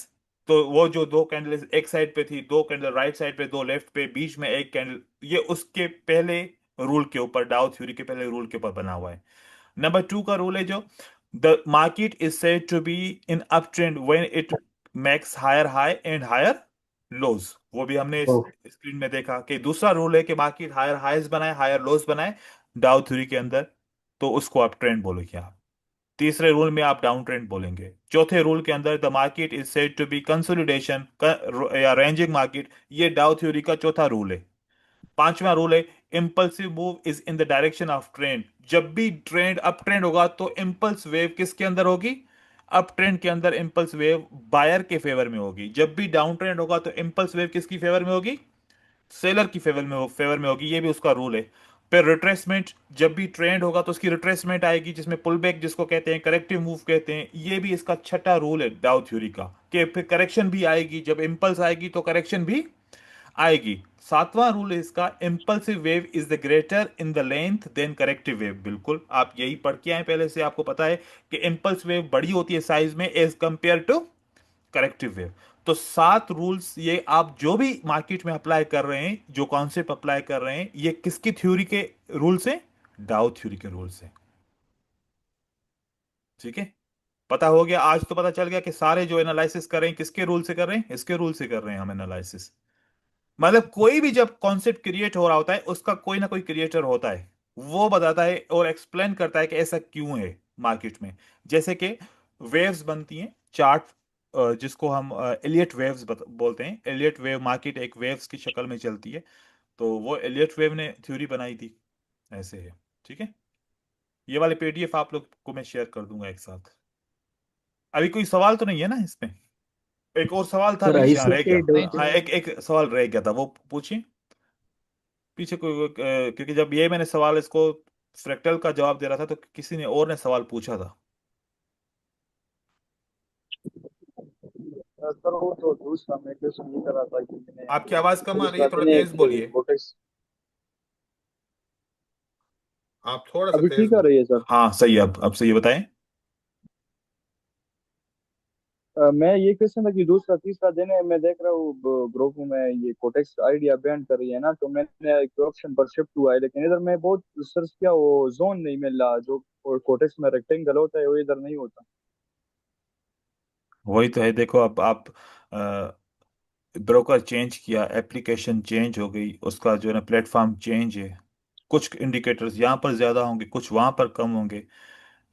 तो वो जो दो कैंडल एक साइड पे थी, दो कैंडल राइट साइड पे, दो लेफ्ट पे, बीच में एक कैंडल, ये उसके पहले रूल के ऊपर, डाउ थ्योरी के पहले रूल के ऊपर बना हुआ है। नंबर 2 का रूल है जो, the market is said to be in up trend when it makes higher high and higher lows. वो भी हमने इस ओ, स्क्रीन में देखा कि दूसरा रूल है कि मार्केट हायर हाईज बनाए, हायर लोज बनाए डाउ थ्योरी के अंदर, तो उसको आप ट्रेंड बोलोगे आप। तीसरे रूल में आप डाउन ट्रेंड बोलेंगे। चौथे रूल के अंदर the market is said to be consolidation या रेंजिंग मार्केट, ये डाउ थ्योरी का चौथा रूल है। पांचवा रूल है impulsive move is in the direction of trend. जब भी ट्रेंड अप ट्रेंड होगा तो इंपल्स वेव किसके अंदर होगी? अप ट्रेंड के अंदर इंपल्स वेव बायर के फेवर में होगी। जब भी डाउन ट्रेंड होगा तो इंपल्स वेव किसकी फेवर में होगी? सेलर की फेवर में होगी। ये भी उसका रूल है। फिर रिट्रेसमेंट, जब भी ट्रेंड होगा तो उसकी रिट्रेसमेंट आएगी, जिसमें पुल बैक जिसको कहते हैं, करेक्टिव मूव कहते हैं। ये भी इसका छठा रूल है डाउ थ्योरी का, कि फिर करेक्शन भी आएगी, जब इंपल्स आएगी तो करेक्शन भी आएगी। सातवां रूल है इसका, impulsive wave is the greater in the length than corrective wave. बिल्कुल आप यही पढ़ के आए पहले से, आपको पता है कि इंपल्स वेव बड़ी होती है साइज में as compare to corrective wave. तो 7 रूल्स, ये आप जो भी मार्केट में अप्लाई कर रहे हैं, जो कॉन्सेप्ट अप्लाई कर रहे हैं, ये किसकी थ्योरी के रूल्स हैं? डाउ थ्योरी के रूल्स हैं। ठीक है। पता हो गया, आज तो पता चल गया कि सारे जो एनालिसिस कर रहे हैं किसके रूल से कर रहे हैं? इसके रूल से कर रहे हैं हम एनालिसिस। मतलब कोई भी जब कॉन्सेप्ट क्रिएट हो रहा होता है, उसका कोई ना कोई क्रिएटर होता है, वो बताता है और एक्सप्लेन करता है कि ऐसा क्यों है मार्केट में। जैसे कि वेव्स बनती हैं, चार्ट, जिसको हम एलियट वेव्स बोलते हैं। एलियट वेव मार्केट एक वेव्स की शक्ल में चलती है, तो वो एलियट वेव ने थ्योरी बनाई थी। ऐसे है। ठीक है। ये वाले पीडीएफ आप लोग को मैं शेयर कर दूंगा एक साथ। अभी कोई सवाल तो नहीं है ना इसमें? एक और सवाल था सर बीच यहाँ आईसीआई रह के गया। नहीं डाउट हाँ, है। एक सवाल रह गया था, वो पूछिए पीछे कोई क्योंकि जब ये मैंने सवाल इसको फ्रैक्टल का जवाब दे रहा था तो किसी ने और ने सवाल पूछा था। सर वो तो दूसरा मैं क्वेश्चन ये कर रहा था कि मैंने आपकी आवाज कम आ रही है, दूसरा थोड़ा मैंने तेज बोलिए। कोटेक्स। आप थोड़ा सा अभी तेज ठीक आ बोल। रही है सर? हाँ सही है, अब सही है, बताएं। मैं ये क्वेश्चन था कि दूसरा तीसरा दिन है, मैं देख रहा हूँ ग्रुप में ये कोटेक्स आइडिया बैन कर रही है ना, तो मैंने एक ऑप्शन पर शिफ्ट हुआ है, लेकिन इधर मैं बहुत सर्च किया, वो जोन नहीं मिल रहा जो कोटेक्स में रेक्टेंगल होता है वो इधर नहीं होता। वही तो है, देखो अब आप ब्रोकर चेंज किया, एप्लीकेशन चेंज हो गई, उसका जो है ना प्लेटफॉर्म चेंज है। कुछ इंडिकेटर्स यहाँ पर ज्यादा होंगे, कुछ वहां पर कम होंगे।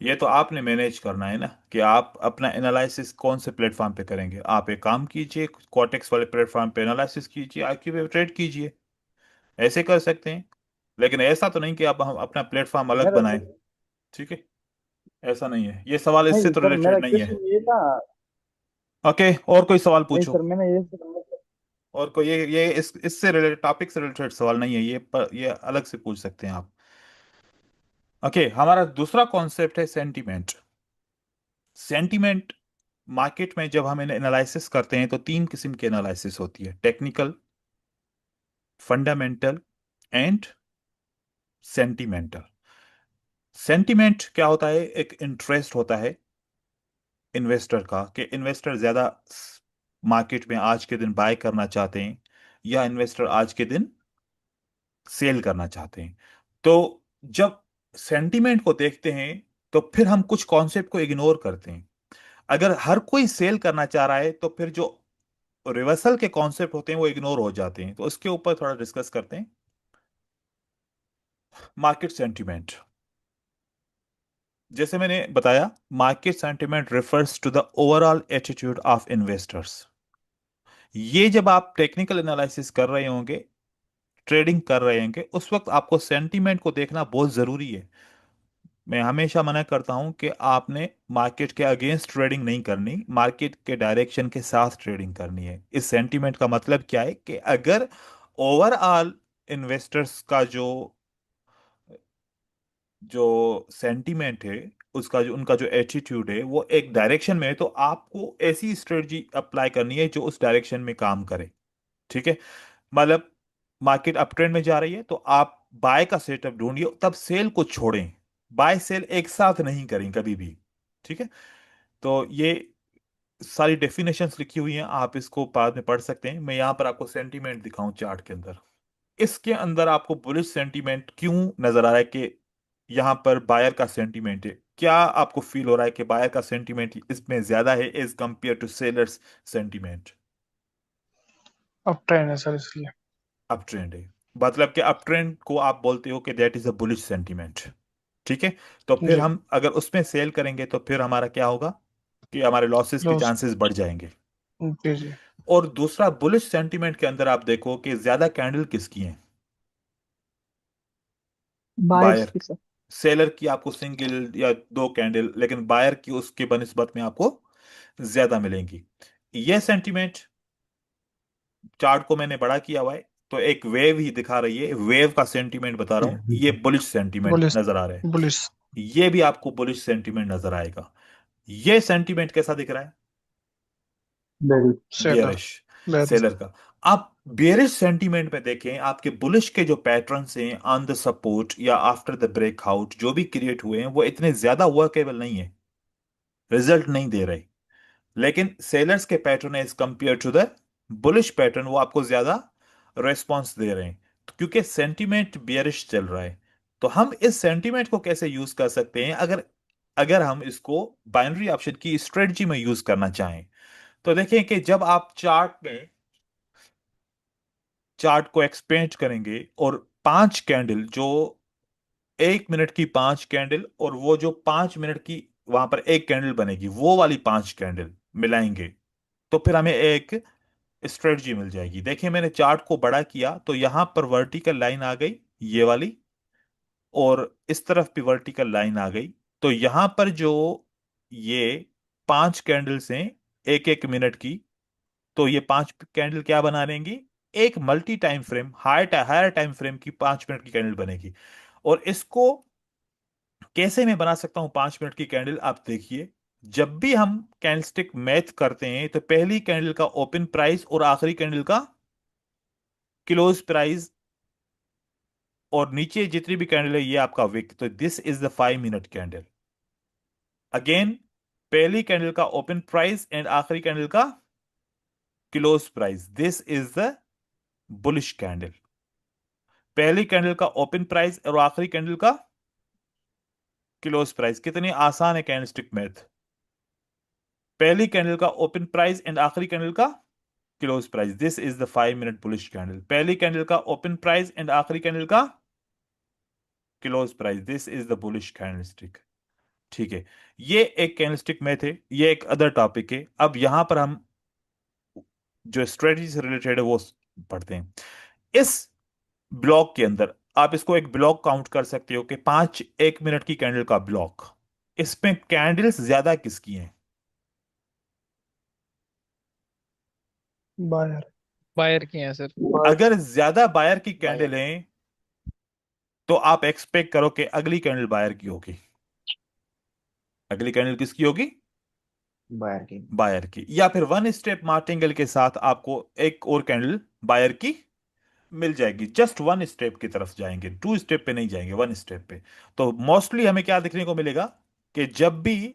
ये तो आपने मैनेज करना है ना कि आप अपना एनालिसिस कौन से प्लेटफॉर्म पे करेंगे। आप एक काम कीजिए, कॉटेक्स वाले प्लेटफॉर्म पे एनालिसिस कीजिए, आईक्यू पे ट्रेड कीजिए, ऐसे कर सकते हैं। लेकिन ऐसा तो नहीं कि आप हम अपना प्लेटफॉर्म अलग मेरा बनाएं। ठीक है, ऐसा नहीं है, ये सवाल इससे नहीं तो सर, मेरा रिलेटेड नहीं है। क्वेश्चन ये था। ओके, और कोई सवाल नहीं पूछो। सर, मैंने ये और कोई ये इससे रिलेटेड, टॉपिक से रिलेटेड सवाल नहीं है ये, पर ये अलग से पूछ सकते हैं आप। ओके, हमारा दूसरा कॉन्सेप्ट है सेंटीमेंट। सेंटीमेंट मार्केट में जब हम एनालिसिस करते हैं तो तीन किस्म की एनालिसिस होती है: technical, fundamental and sentimental. Sentiment क्या होता है? एक इंटरेस्ट होता है इन्वेस्टर का, कि इन्वेस्टर ज्यादा मार्केट में आज के दिन बाय करना चाहते हैं या इन्वेस्टर आज के दिन सेल करना चाहते हैं। तो जब सेंटीमेंट को देखते हैं तो फिर हम कुछ कॉन्सेप्ट को इग्नोर करते हैं। अगर हर कोई सेल करना चाह रहा है तो फिर जो रिवर्सल के कॉन्सेप्ट होते हैं वो इग्नोर हो जाते हैं। तो उसके ऊपर थोड़ा डिस्कस करते हैं। मार्केट सेंटीमेंट, जैसे मैंने बताया, market sentiment refers to the overall attitude of investors. ये जब आप टेक्निकल एनालिसिस कर रहे होंगे, ट्रेडिंग कर रहे होंगे, उस वक्त आपको सेंटीमेंट को देखना बहुत जरूरी है। मैं हमेशा मना करता हूं कि आपने मार्केट के अगेंस्ट ट्रेडिंग नहीं करनी, मार्केट के डायरेक्शन के साथ ट्रेडिंग करनी है। इस सेंटीमेंट का मतलब क्या है कि अगर ओवरऑल इन्वेस्टर्स का जो जो सेंटीमेंट है, उसका जो उनका जो एटीट्यूड है वो एक डायरेक्शन में है, तो आपको ऐसी स्ट्रेटजी अप्लाई करनी है जो उस डायरेक्शन में काम करे। ठीक है, मतलब मार्केट अप ट्रेंड में जा रही है तो आप बाय का सेटअप ढूंढिए, तब सेल को छोड़ें। बाय सेल एक साथ नहीं करें कभी भी। ठीक है, तो ये सारी डेफिनेशंस लिखी हुई हैं, आप इसको बाद में पढ़ सकते हैं। मैं यहां पर आपको सेंटीमेंट दिखाऊं चार्ट के अंदर। इसके अंदर आपको बुलिश सेंटीमेंट क्यों नजर आ रहा है कि यहां पर बायर का सेंटीमेंट है? क्या आपको फील हो रहा है कि बायर का सेंटीमेंट इसमें ज्यादा है as compare to sellers sentiment? अब ट्रेंड है सर इसलिए। अप ट्रेंड है, मतलब कि अप ट्रेंड को आप बोलते हो कि that is a bullish sentiment. ठीक है, तो फिर जी। हम अगर उसमें सेल करेंगे तो फिर हमारा क्या होगा कि हमारे लॉसेस के लॉस। चांसेस बढ़ जाएंगे। जी जी। और दूसरा, बुलिश सेंटीमेंट के अंदर आप देखो कि ज्यादा कैंडल किसकी हैं? Buyers buyer. की सर। सेलर की आपको सिंगल या दो कैंडल, लेकिन बायर की उसके बनिस्बत में आपको ज्यादा मिलेंगी। यह सेंटीमेंट, चार्ट को मैंने बड़ा किया हुआ है तो एक वेव ही दिखा रही है, वेव का सेंटीमेंट बता रहा हूं, ये बुलिश सेंटीमेंट बुलिस। नजर आ रहा है। बुलिस। ये भी आपको बुलिश सेंटीमेंट नजर आएगा। ये सेंटीमेंट कैसा दिख रहा है? बिल्कुल। सेलर। Bearish, berries. सेलर का। आप बेयरिश सेंटीमेंट में देखें, आपके बुलिश के जो पैटर्न्स हैं ऑन द सपोर्ट या आफ्टर द ब्रेकआउट जो भी क्रिएट हुए हैं वो इतने ज्यादा वर्केबल नहीं है, रिजल्ट नहीं दे रहे। लेकिन सेलर्स के pattern as compare to the bullish pattern वो आपको ज्यादा रेस्पॉन्स दे रहे हैं, तो क्योंकि सेंटीमेंट बियरिश चल रहा है। तो हम इस सेंटीमेंट को कैसे यूज कर सकते हैं अगर अगर हम इसको बाइनरी ऑप्शन की स्ट्रेटजी में यूज करना चाहें? तो देखें कि जब आप चार्ट को एक्सपेंड करेंगे और पांच कैंडल जो 1 मिनट की पांच कैंडल और वो जो 5 मिनट की वहां पर एक कैंडल बनेगी, वो वाली पांच कैंडल मिलाएंगे तो फिर हमें एक स्ट्रेटजी मिल जाएगी। देखिए, मैंने चार्ट को बड़ा किया तो यहां पर वर्टिकल लाइन आ गई, ये वाली, और इस तरफ भी वर्टिकल लाइन आ गई। तो यहां पर जो ये पांच कैंडल्स हैं, 1 1 मिनट की, तो ये 5 कैंडल क्या बना लेंगी, एक multi time frame higher time frame की 5 मिनट की कैंडल बनेगी। और इसको कैसे मैं बना सकता हूं 5 मिनट की कैंडल, आप देखिए। जब भी हम कैंडलस्टिक मैथ करते हैं तो पहली कैंडल का ओपन प्राइस और आखिरी कैंडल का क्लोज प्राइस, और नीचे जितनी भी कैंडल है ये आपका विक, तो this is the 5 minute candle. Again, पहली कैंडल का ओपन प्राइस एंड आखिरी कैंडल का close price, this is the bullish candle. पहली कैंडल का ओपन प्राइस और आखिरी कैंडल का क्लोज प्राइस, कितनी आसान है कैंडलस्टिक मैथ। पहली कैंडल का ओपन प्राइस एंड आखिरी कैंडल का close price, this is the 5 minute bullish candle. पहली कैंडल का ओपन प्राइस एंड आखिरी कैंडल का close price, this is the bullish candlestick. ठीक है, ये एक कैंडलस्टिक मैथ है, ये एक अदर टॉपिक है। अब यहां पर हम जो स्ट्रेटजी से रिलेटेड है वो पढ़ते हैं। इस ब्लॉक के अंदर आप इसको एक ब्लॉक काउंट कर सकते हो कि 1 मिनट की कैंडल का ब्लॉक, इसमें कैंडल्स ज्यादा किसकी हैं? बायर। बायर की हैं सर। अगर ज्यादा बायर की कैंडल बायर है तो आप एक्सपेक्ट करो कि अगली कैंडल बायर की होगी। अगली कैंडल किसकी होगी? बायर की। बायर की। या फिर वन स्टेप मार्टिंगल के साथ आपको एक और कैंडल बायर की मिल जाएगी। जस्ट वन स्टेप की तरफ जाएंगे, 2 स्टेप पे नहीं जाएंगे, वन स्टेप पे। तो मोस्टली हमें क्या देखने को मिलेगा कि जब भी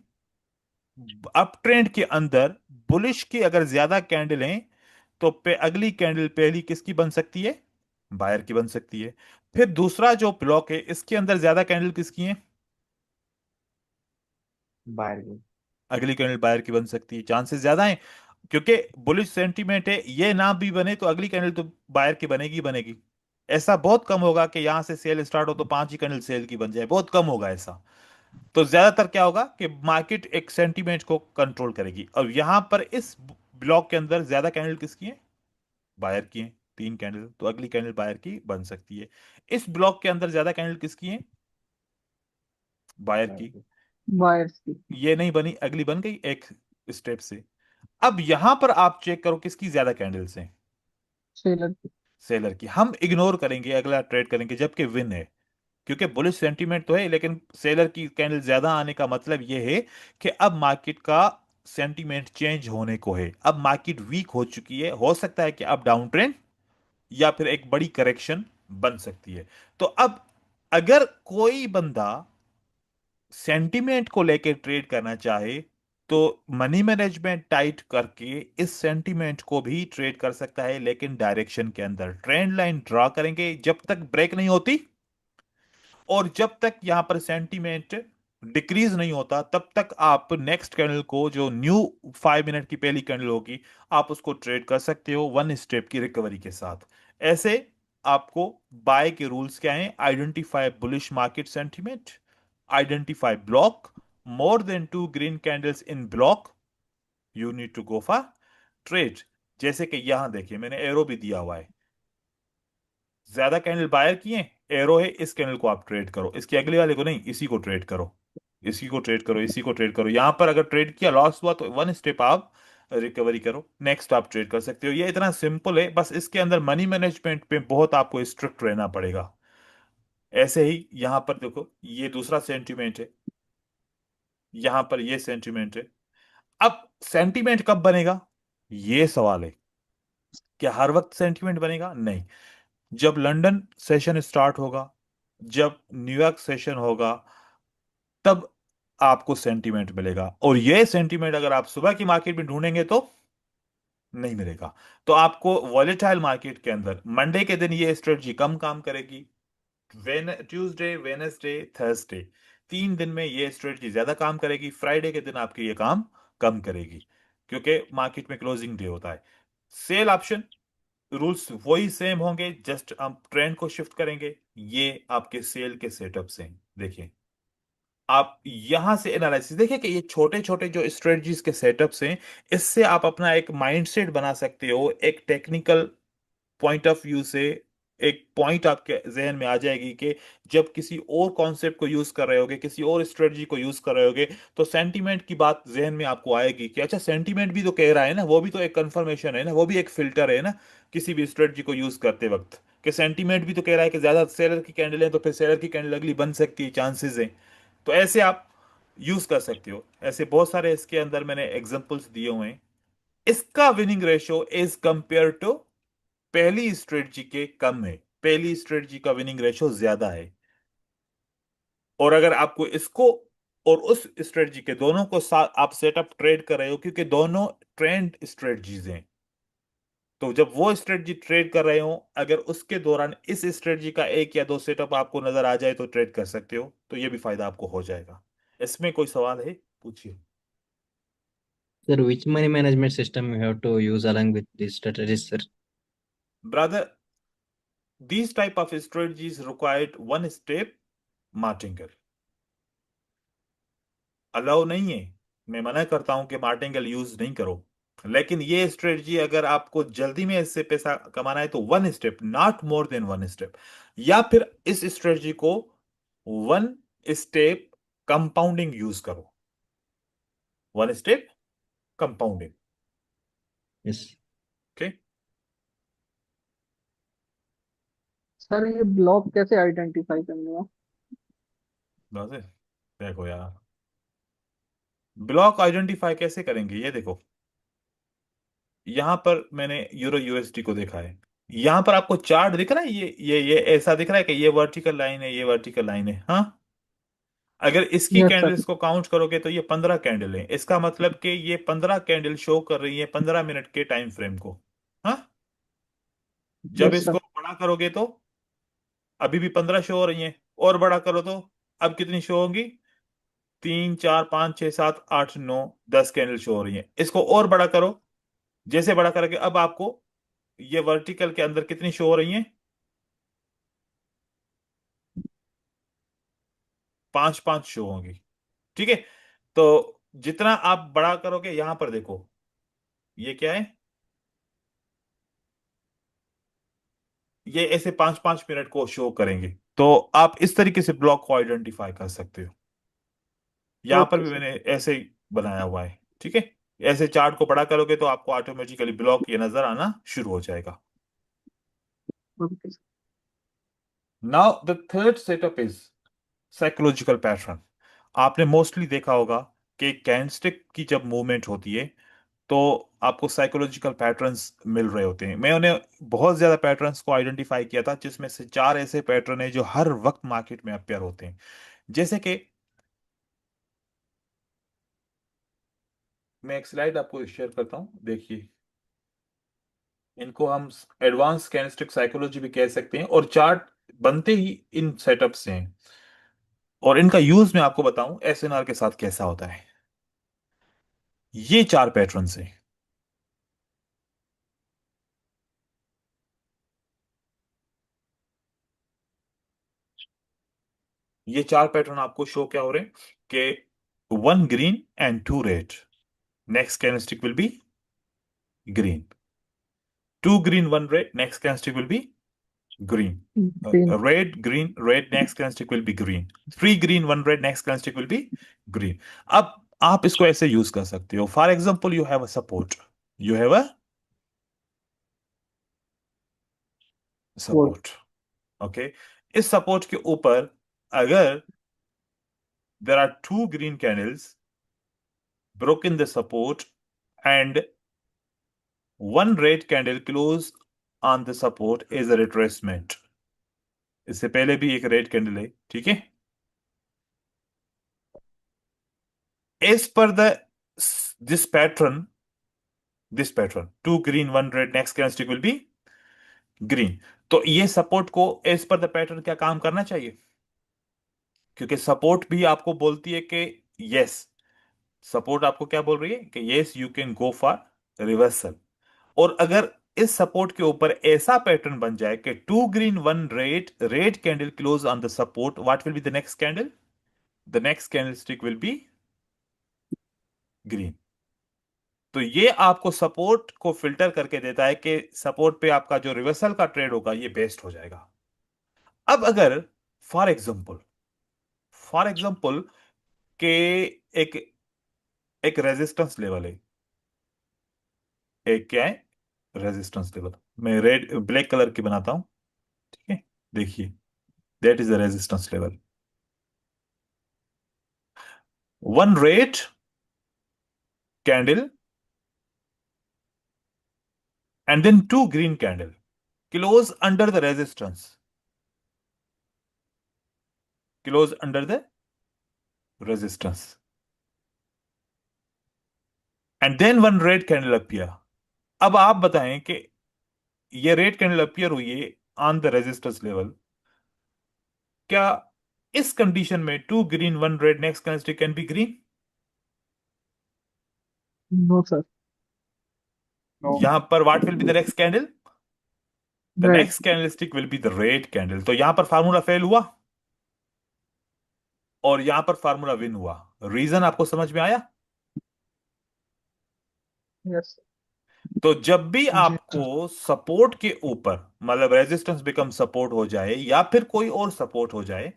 अप ट्रेंड के अंदर बुलिश की अगर ज्यादा कैंडल हैं तो अगली कैंडल पहली किसकी बन सकती है? बायर की बन सकती है। फिर दूसरा जो ब्लॉक है इसके अंदर ज्यादा कैंडल किसकी है? बायर की। अगली कैंडल बायर की बन सकती है, चांसेस ज्यादा है। क्योंकि बुलिश सेंटीमेंट है, ये ना भी बने तो अगली कैंडल तो बायर की बनेगी ही बनेगी। ऐसा बहुत कम होगा कि यहां से सेल स्टार्ट हो तो 5 ही कैंडल सेल की बन जाए, बहुत कम होगा ऐसा। तो ज्यादातर क्या होगा कि मार्केट एक सेंटीमेंट को कंट्रोल करेगी। और यहां पर इस ब्लॉक के अंदर ज्यादा कैंडल किसकी है? बायर की है, 3 कैंडल, तो अगली कैंडल बायर की बन सकती है। इस ब्लॉक के अंदर ज्यादा कैंडल किसकी है? बायर बायर की। की। बायर्स की। ये नहीं बनी, अगली बन गई एक स्टेप से। अब यहां पर आप चेक करो किसकी ज्यादा कैंडल्स हैं? सेलर की। सेलर की। हम इग्नोर करेंगे, अगला ट्रेड करेंगे जबकि विन है, क्योंकि बुलिश सेंटीमेंट तो है लेकिन सेलर की कैंडल ज्यादा आने का मतलब यह है कि अब मार्केट का सेंटीमेंट चेंज होने को है। अब मार्केट वीक हो चुकी है, हो सकता है कि अब डाउन ट्रेंड या फिर एक बड़ी करेक्शन बन सकती है। तो अब अगर कोई बंदा सेंटीमेंट को लेकर ट्रेड करना चाहे तो मनी मैनेजमेंट टाइट करके इस सेंटीमेंट को भी ट्रेड कर सकता है, लेकिन डायरेक्शन के अंदर ट्रेंड लाइन ड्रॉ करेंगे जब तक ब्रेक नहीं होती, और जब तक यहां पर सेंटीमेंट डिक्रीज नहीं होता तब तक आप नेक्स्ट कैंडल को, जो न्यू 5 मिनट की पहली कैंडल होगी, आप उसको ट्रेड कर सकते हो वन स्टेप की रिकवरी के साथ। ऐसे आपको बाय के रूल्स क्या हैं? Identify bullish market sentiment, identify block, more than 2 green candles in block, you need to go for trade. जैसे कि यहां देखिए मैंने एरो भी दिया हुआ है, ज्यादा कैंडल बायर किए, एरो है, इस कैंडल को आप ट्रेड करो, इसके अगले वाले को नहीं, इसी को ट्रेड करो, इसी को ट्रेड करो, इसी को ट्रेड करो। यहां पर अगर ट्रेड किया लॉस हुआ तो वन स्टेप आप रिकवरी करो, नेक्स्ट आप ट्रेड कर सकते हो। ये इतना सिंपल है, बस इसके अंदर मनी मैनेजमेंट पे बहुत आपको स्ट्रिक्ट रहना पड़ेगा। ऐसे ही यहां पर देखो ये दूसरा सेंटीमेंट है, यहां पर ये सेंटीमेंट है। अब सेंटीमेंट कब बनेगा ये सवाल है। क्या हर वक्त सेंटीमेंट बनेगा? नहीं। जब लंदन सेशन स्टार्ट होगा, जब न्यूयॉर्क सेशन होगा, तब आपको सेंटीमेंट मिलेगा। और यह सेंटीमेंट अगर आप सुबह की मार्केट में ढूंढेंगे तो नहीं मिलेगा। तो आपको वॉलेटाइल मार्केट के अंदर मंडे के दिन ये स्ट्रेटजी कम काम करेगी, ट्यूसडे, वेनेसडे, थर्सडे, 3 दिन में ये स्ट्रेटजी ज्यादा काम करेगी, फ्राइडे के दिन आपके ये काम कम करेगी, क्योंकि मार्केट में क्लोजिंग डे होता है। सेल ऑप्शन रूल्स वही सेम होंगे, जस्ट हम ट्रेंड को शिफ्ट करेंगे। ये आपके सेल के सेटअप से हैं। देखिए, आप यहां से एनालिसिस देखिए कि ये छोटे छोटे जो स्ट्रेटजीज के सेटअप्स हैं, इससे आप अपना एक माइंडसेट बना सकते हो, एक टेक्निकल पॉइंट ऑफ व्यू से एक पॉइंट आपके जहन में आ जाएगी कि जब किसी और कॉन्सेप्ट को यूज कर रहे होगे, किसी और स्ट्रेटजी को यूज कर रहे होगे, तो सेंटीमेंट की बात जहन में आपको आएगी कि अच्छा सेंटीमेंट भी तो कह रहा है ना, वो भी तो एक कंफर्मेशन है ना, वो भी एक फिल्टर है ना किसी भी स्ट्रेटजी को यूज करते वक्त, कि सेंटीमेंट भी तो कह रहा है कि ज्यादा सेलर की कैंडल है तो फिर सेलर की कैंडल अगली बन सकती है, चांसेस है। तो ऐसे आप यूज कर सकते हो। ऐसे बहुत सारे इसके अंदर मैंने एग्जांपल्स दिए हुए हैं। इसका winning ratio as compare to पहली स्ट्रेटजी के कम है, पहली स्ट्रेटजी का विनिंग रेशियो ज्यादा है। और अगर आपको इसको और उस स्ट्रेटजी के दोनों को साथ आप सेटअप ट्रेड कर रहे हो, क्योंकि दोनों ट्रेंड स्ट्रेटजीज हैं, तो जब वो स्ट्रेटजी ट्रेड कर रहे हो, अगर उसके दौरान इस स्ट्रेटजी का एक या दो सेटअप आपको नजर आ जाए तो ट्रेड कर सकते हो, तो ये भी फायदा आपको हो जाएगा। इसमें कोई सवाल है, पूछिए। Sir, which money management system you have to use along with these strategies, sir? Brother, these type of strategies required one step martingale। Allow नहीं है, मैं मना करता हूं कि मार्टिंगल यूज नहीं करो, लेकिन ये स्ट्रेटजी अगर आपको जल्दी में इससे पैसा कमाना है तो one step, not more than one step, या फिर इस स्ट्रेटजी को वन स्टेप कंपाउंडिंग यूज करो, one step compounding. Yes. Okay. Sir ये ब्लॉक कैसे आइडेंटिफाई करने हैं? बस है। देखो यार, ब्लॉक आइडेंटिफाई कैसे करेंगे, ये देखो, यहां पर मैंने यूरो यूएसडी को देखा है, यहां पर आपको चार्ट दिख रहा है, ये ऐसा दिख रहा है कि ये वर्टिकल लाइन है, ये वर्टिकल लाइन है, हाँ। अगर इसकी यस सर। कैंडल्स को काउंट करोगे तो ये 15 कैंडल है, इसका मतलब कि ये 15 कैंडल शो कर रही है 15 मिनट के टाइम फ्रेम को, हाँ। जब यस सर। इसको बड़ा करोगे तो अभी भी 15 शो हो रही है, और बड़ा करो तो अब कितनी शो होंगी, 3 4 5 6 7 8 9 10 कैंडल शो हो रही है। इसको और बड़ा करो, जैसे बड़ा करोगे अब आपको ये वर्टिकल के अंदर कितनी शो हो रही है, 5 5 शो होंगी, ठीक है। तो जितना आप बड़ा करोगे, यहां पर देखो ये क्या है, ये ऐसे 5 5 मिनट को शो करेंगे, तो आप इस तरीके से ब्लॉक को आइडेंटिफाई कर सकते हो। यहां पर ओके भी सर। मैंने ऐसे ही बनाया हुआ है, ठीक है। ऐसे चार्ट को बड़ा करोगे तो आपको ऑटोमेटिकली ब्लॉक ये नजर आना शुरू हो जाएगा। Okay sir. Now the third setup is psychological pattern. आपने मोस्टली देखा होगा कि कैंडलस्टिक की जब मूवमेंट होती है तो आपको साइकोलॉजिकल पैटर्न्स मिल रहे होते हैं। मैंने बहुत ज्यादा पैटर्न्स को आइडेंटिफाई किया था, जिसमें से 4 ऐसे पैटर्न हैं जो हर वक्त मार्केट में अपेयर होते हैं। जैसे कि मैं एक स्लाइड आपको शेयर करता हूं, देखिए, इनको हम एडवांस कैनेस्टिक साइकोलॉजी भी कह सकते हैं, और चार्ट बनते ही इन सेटअप से हैं। और इनका यूज मैं आपको बताऊं एसएनआर के साथ कैसा होता है। ये 4 पैटर्न हैं। ये 4 पैटर्न आपको शो क्या हो रहे हैं कि one green and two red, next candlestick will be green, two green one red, next candlestick will be green, green. red green red, next candlestick will be green, three green one red, next candlestick will be green। अब आप इसको ऐसे यूज कर सकते हो, for example you have a support, you have a वो सपोर्ट, ओके। इस सपोर्ट के ऊपर अगर there are two green candles broken the support and one red candle close on the support is a retracement। इससे पहले भी एक रेड कैंडल है, ठीक है। as per the this pattern, this pattern, two green one red, next candlestick will be green। तो ये सपोर्ट को एज पर द पैटर्न क्या काम करना चाहिए, क्योंकि सपोर्ट भी आपको बोलती है कि यस, सपोर्ट आपको क्या बोल रही है कि yes you can go for reversal. और अगर इस सपोर्ट के ऊपर ऐसा पैटर्न बन जाए कि two green one red, red candle close on the support, what will be the next candle, the next candle stick will be green. तो ये आपको सपोर्ट को फिल्टर करके देता है कि सपोर्ट पे आपका जो रिवर्सल का ट्रेड होगा ये बेस्ट हो जाएगा। अब अगर फॉर एग्जांपल के एक एक रेजिस्टेंस लेवल है, एक क्या है रेजिस्टेंस लेवल, मैं रेड ब्लैक कलर की बनाता हूं, ठीक है, देखिए that is the resistance level, one red candle and then two green candle close under the resistance, close under the resistance, and then one red candle appear। अब आप बताएं कि ये रेड कैंडल अपीयर हुई है ऑन द रेजिस्टेंस लेवल, क्या इस कंडीशन में two green one red next candlestick can be green? No sir. No. यहां पर what will be the next candle? The red. Next candlestick will be the red candle. तो यहां पर फार्मूला फेल हुआ और यहां पर फार्मूला विन हुआ। रीजन आपको समझ में आया? यस। तो जब भी जी सर। आपको सपोर्ट के ऊपर मतलब रेजिस्टेंस बिकम सपोर्ट हो जाए या फिर कोई और सपोर्ट हो जाए,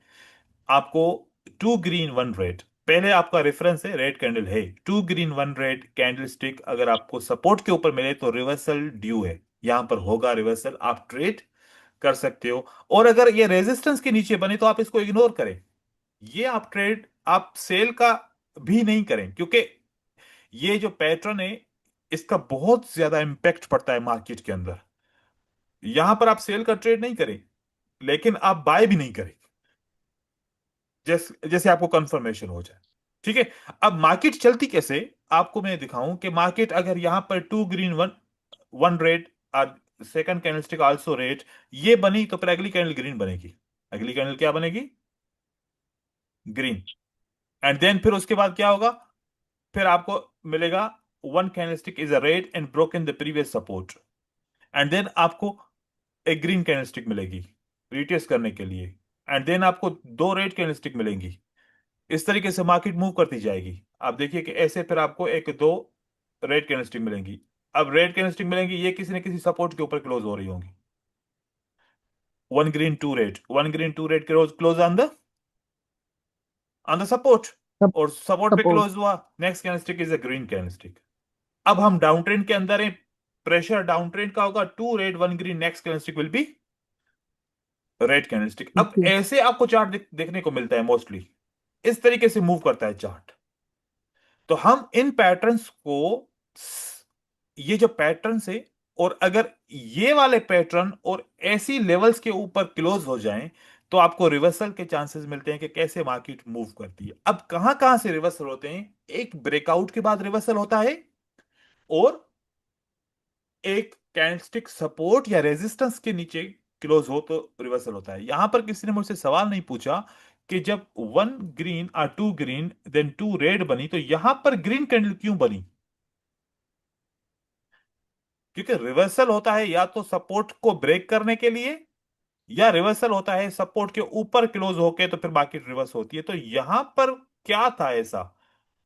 आपको टू ग्रीन वन रेड, पहले आपका रेफरेंस है रेड कैंडल है, two green one red candle stick अगर आपको सपोर्ट के ऊपर मिले तो रिवर्सल ड्यू है, यहां पर होगा रिवर्सल, आप ट्रेड कर सकते हो। और अगर ये रेजिस्टेंस के नीचे बने तो आप इसको इग्नोर करें, ये आप ट्रेड आप सेल का भी नहीं करें, क्योंकि ये जो पैटर्न है इसका बहुत ज्यादा इंपैक्ट पड़ता है मार्केट के अंदर। यहां पर आप सेल का ट्रेड नहीं करें लेकिन आप बाय भी नहीं करें, जैसे आपको कंफर्मेशन हो जाए, ठीक है। अब मार्केट चलती कैसे आपको मैं दिखाऊं कि मार्केट अगर यहां पर two green one one red और सेकंड कैंडलस्टिक आल्सो रेड ये बनी तो फिर अगली कैंडल ग्रीन बनेगी, अगली कैंडल क्या बनेगी? ग्रीन। एंड देन फिर उसके बाद क्या होगा? फिर आपको मिलेगा one candlestick is a red and broken the previous support, and then आपको एक ग्रीन कैंडलस्टिक मिलेगी रिटेस्ट करने के लिए, एंड देन आपको दो रेड कैंडलस्टिक मिलेंगी। इस तरीके से मार्केट मूव करती जाएगी। आप देखिए कि ऐसे फिर आपको एक दो रेड कैंडलस्टिक मिलेंगी। अब रेड कैंडलस्टिक मिलेंगी ये किसी न किसी सपोर्ट के ऊपर क्लोज हो रही होंगी, one green two red, one green two red close close on the support, और सपोर्ट पे सपोर्ट। क्लोज हुआ, next candlestick is a green candlestick. अब हम डाउन ट्रेंड के अंदर है, प्रेशर डाउन ट्रेंड का होगा, two red one green next candlestick will be red candlestick. अब ओके। ऐसे आपको चार्ट देखने को मिलता है मोस्टली, इस तरीके से मूव करता है चार्ट। तो हम इन पैटर्न्स को, ये जो पैटर्न्स है, और अगर ये वाले पैटर्न और ऐसी लेवल्स के ऊपर क्लोज हो जाएं तो आपको रिवर्सल के चांसेस मिलते हैं कि कैसे मार्केट मूव करती है। अब कहां कहां से रिवर्सल होते हैं? एक ब्रेकआउट के बाद रिवर्सल होता है और एक कैंडलस्टिक सपोर्ट या रेजिस्टेंस के नीचे क्लोज हो तो रिवर्सल होता है। यहां पर किसी ने मुझसे सवाल नहीं पूछा कि जब वन ग्रीन और two green then two red बनी तो यहां पर ग्रीन कैंडल क्यों बनी? क्योंकि रिवर्सल होता है या तो सपोर्ट को ब्रेक करने के लिए, या रिवर्सल होता है सपोर्ट के ऊपर क्लोज होके तो फिर मार्केट रिवर्स होती है। तो यहां पर क्या था ऐसा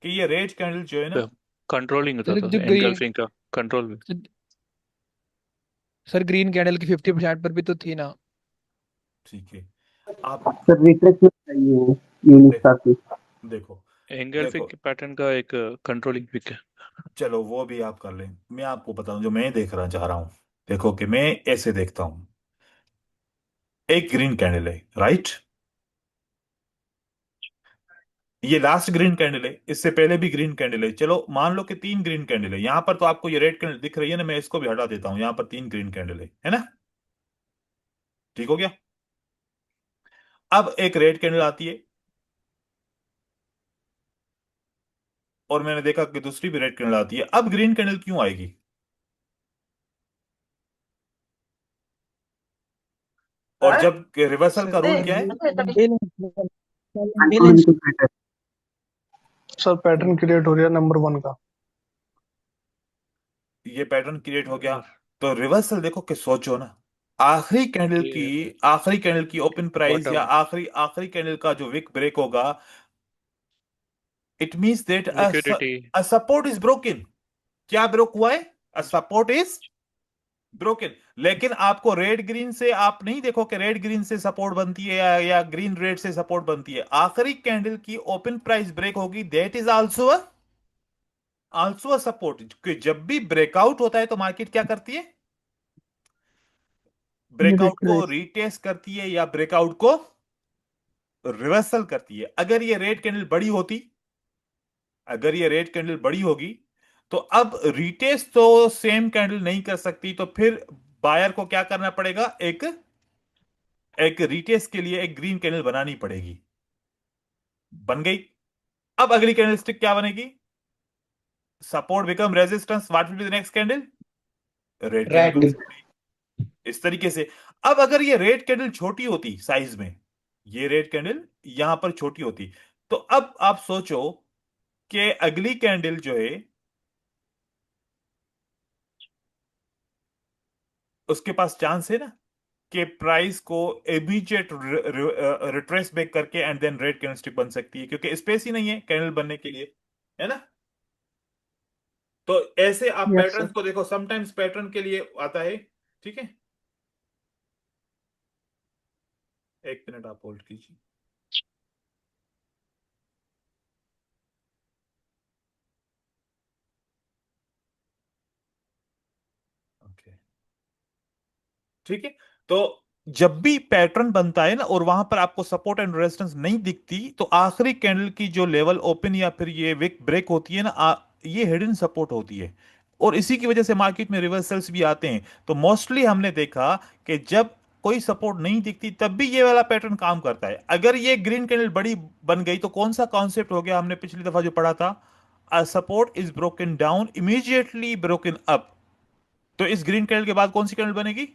कि ये रेड कैंडल जो है ना, कंट्रोलिंग होता सर था जो ग्रीन एनगल्फिंग का कंट्रोल में। सर ग्रीन कैंडल की 50% पर भी तो थी ना। ठीक है, आप सर रिट्रेसमेंट चाहिए यूनिट देखो की। देखो एंगल्फिंग देखो, के पैटर्न का एक कंट्रोलिंग पिक है। चलो वो भी आप कर लें, मैं आपको बताऊं जो मैं देखना चाह रहा हूं। देखो कि मैं ऐसे देखता हूं, एक ग्रीन कैंडल है, राइट, ये लास्ट ग्रीन कैंडल है, इससे पहले भी ग्रीन कैंडल है, चलो मान लो कि तीन ग्रीन कैंडल है। यहां पर तो आपको ये रेड कैंडल दिख रही है ना, मैं इसको भी हटा देता हूं, यहां पर तीन ग्रीन कैंडल है ना, ठीक हो गया। अब एक रेड कैंडल आती है और मैंने देखा कि दूसरी भी रेड कैंडल आती है, अब ग्रीन कैंडल क्यों आएगी? और जब रिवर्सल का रूल क्या है? सर पैटर्न क्रिएट हो रहा है नंबर 1 का। ये पैटर्न क्रिएट हो गया तो रिवर्सल देखो कि सोचो ना, आखिरी कैंडल की, ये आखिरी कैंडल की ओपन प्राइस या बॉटम आखिरी आखिरी कैंडल का जो विक ब्रेक होगा, it means that liquidity a support is broken, क्या ब्रोक हुआ है? Support is broken. लेकिन आपको रेड ग्रीन से आप नहीं देखो कि रेड ग्रीन से सपोर्ट बनती है या ग्रीन रेड से सपोर्ट बनती है। आखिरी कैंडल की ओपन प्राइस ब्रेक होगी, that is also a support. जब भी ब्रेकआउट होता है तो मार्केट क्या करती है? ब्रेकआउट को रिट्रेस। रीटेस्ट करती है या ब्रेकआउट को रिवर्सल करती है। अगर ये रेड कैंडल बड़ी होती, अगर ये रेड कैंडल बड़ी होगी, तो अब रीटेस्ट तो सेम कैंडल नहीं कर सकती, तो फिर बायर को क्या करना पड़ेगा? एक एक रीटेस्ट के लिए एक ग्रीन कैंडल बनानी पड़ेगी। बन गई। अब अगली कैंडल स्टिक क्या बनेगी? Support become resistance, what will be the next candle? Red candle बन Red. सकती है इस तरीके से। अब अगर ये रेड कैंडल छोटी होती साइज में, ये रेड कैंडल यहां पर छोटी होती, तो अब आप सोचो कि अगली कैंडल जो है उसके पास चांस है ना कि प्राइस को इमीडिएट रिट्रेस बैक करके and then red candle stick बन सकती है, क्योंकि स्पेस ही नहीं है कैंडल बनने के लिए, है ना? तो ऐसे आप यस पैटर्न्स सर। को देखो, समटाइम्स पैटर्न के लिए आता है। ठीक है, एक मिनट आप होल्ड कीजिए। ओके, ठीक है। तो जब भी पैटर्न बनता है ना और वहां पर आपको सपोर्ट एंड रेजिस्टेंस नहीं दिखती, तो आखिरी कैंडल की जो लेवल ओपन या फिर ये विक ब्रेक होती है ना, ये हिडन सपोर्ट होती है। और इसी की वजह से मार्केट में रिवर्सल्स भी आते हैं। तो मोस्टली हमने देखा कि जब कोई सपोर्ट नहीं दिखती तब भी ये वाला पैटर्न काम करता है। अगर ये ग्रीन कैंडल बड़ी बन गई तो कौन सा कॉन्सेप्ट हो गया हमने पिछली दफा जो पढ़ा था? Support is broken down immediately broken up. तो इस ग्रीन कैंडल के बाद कौन सी कैंडल बनेगी?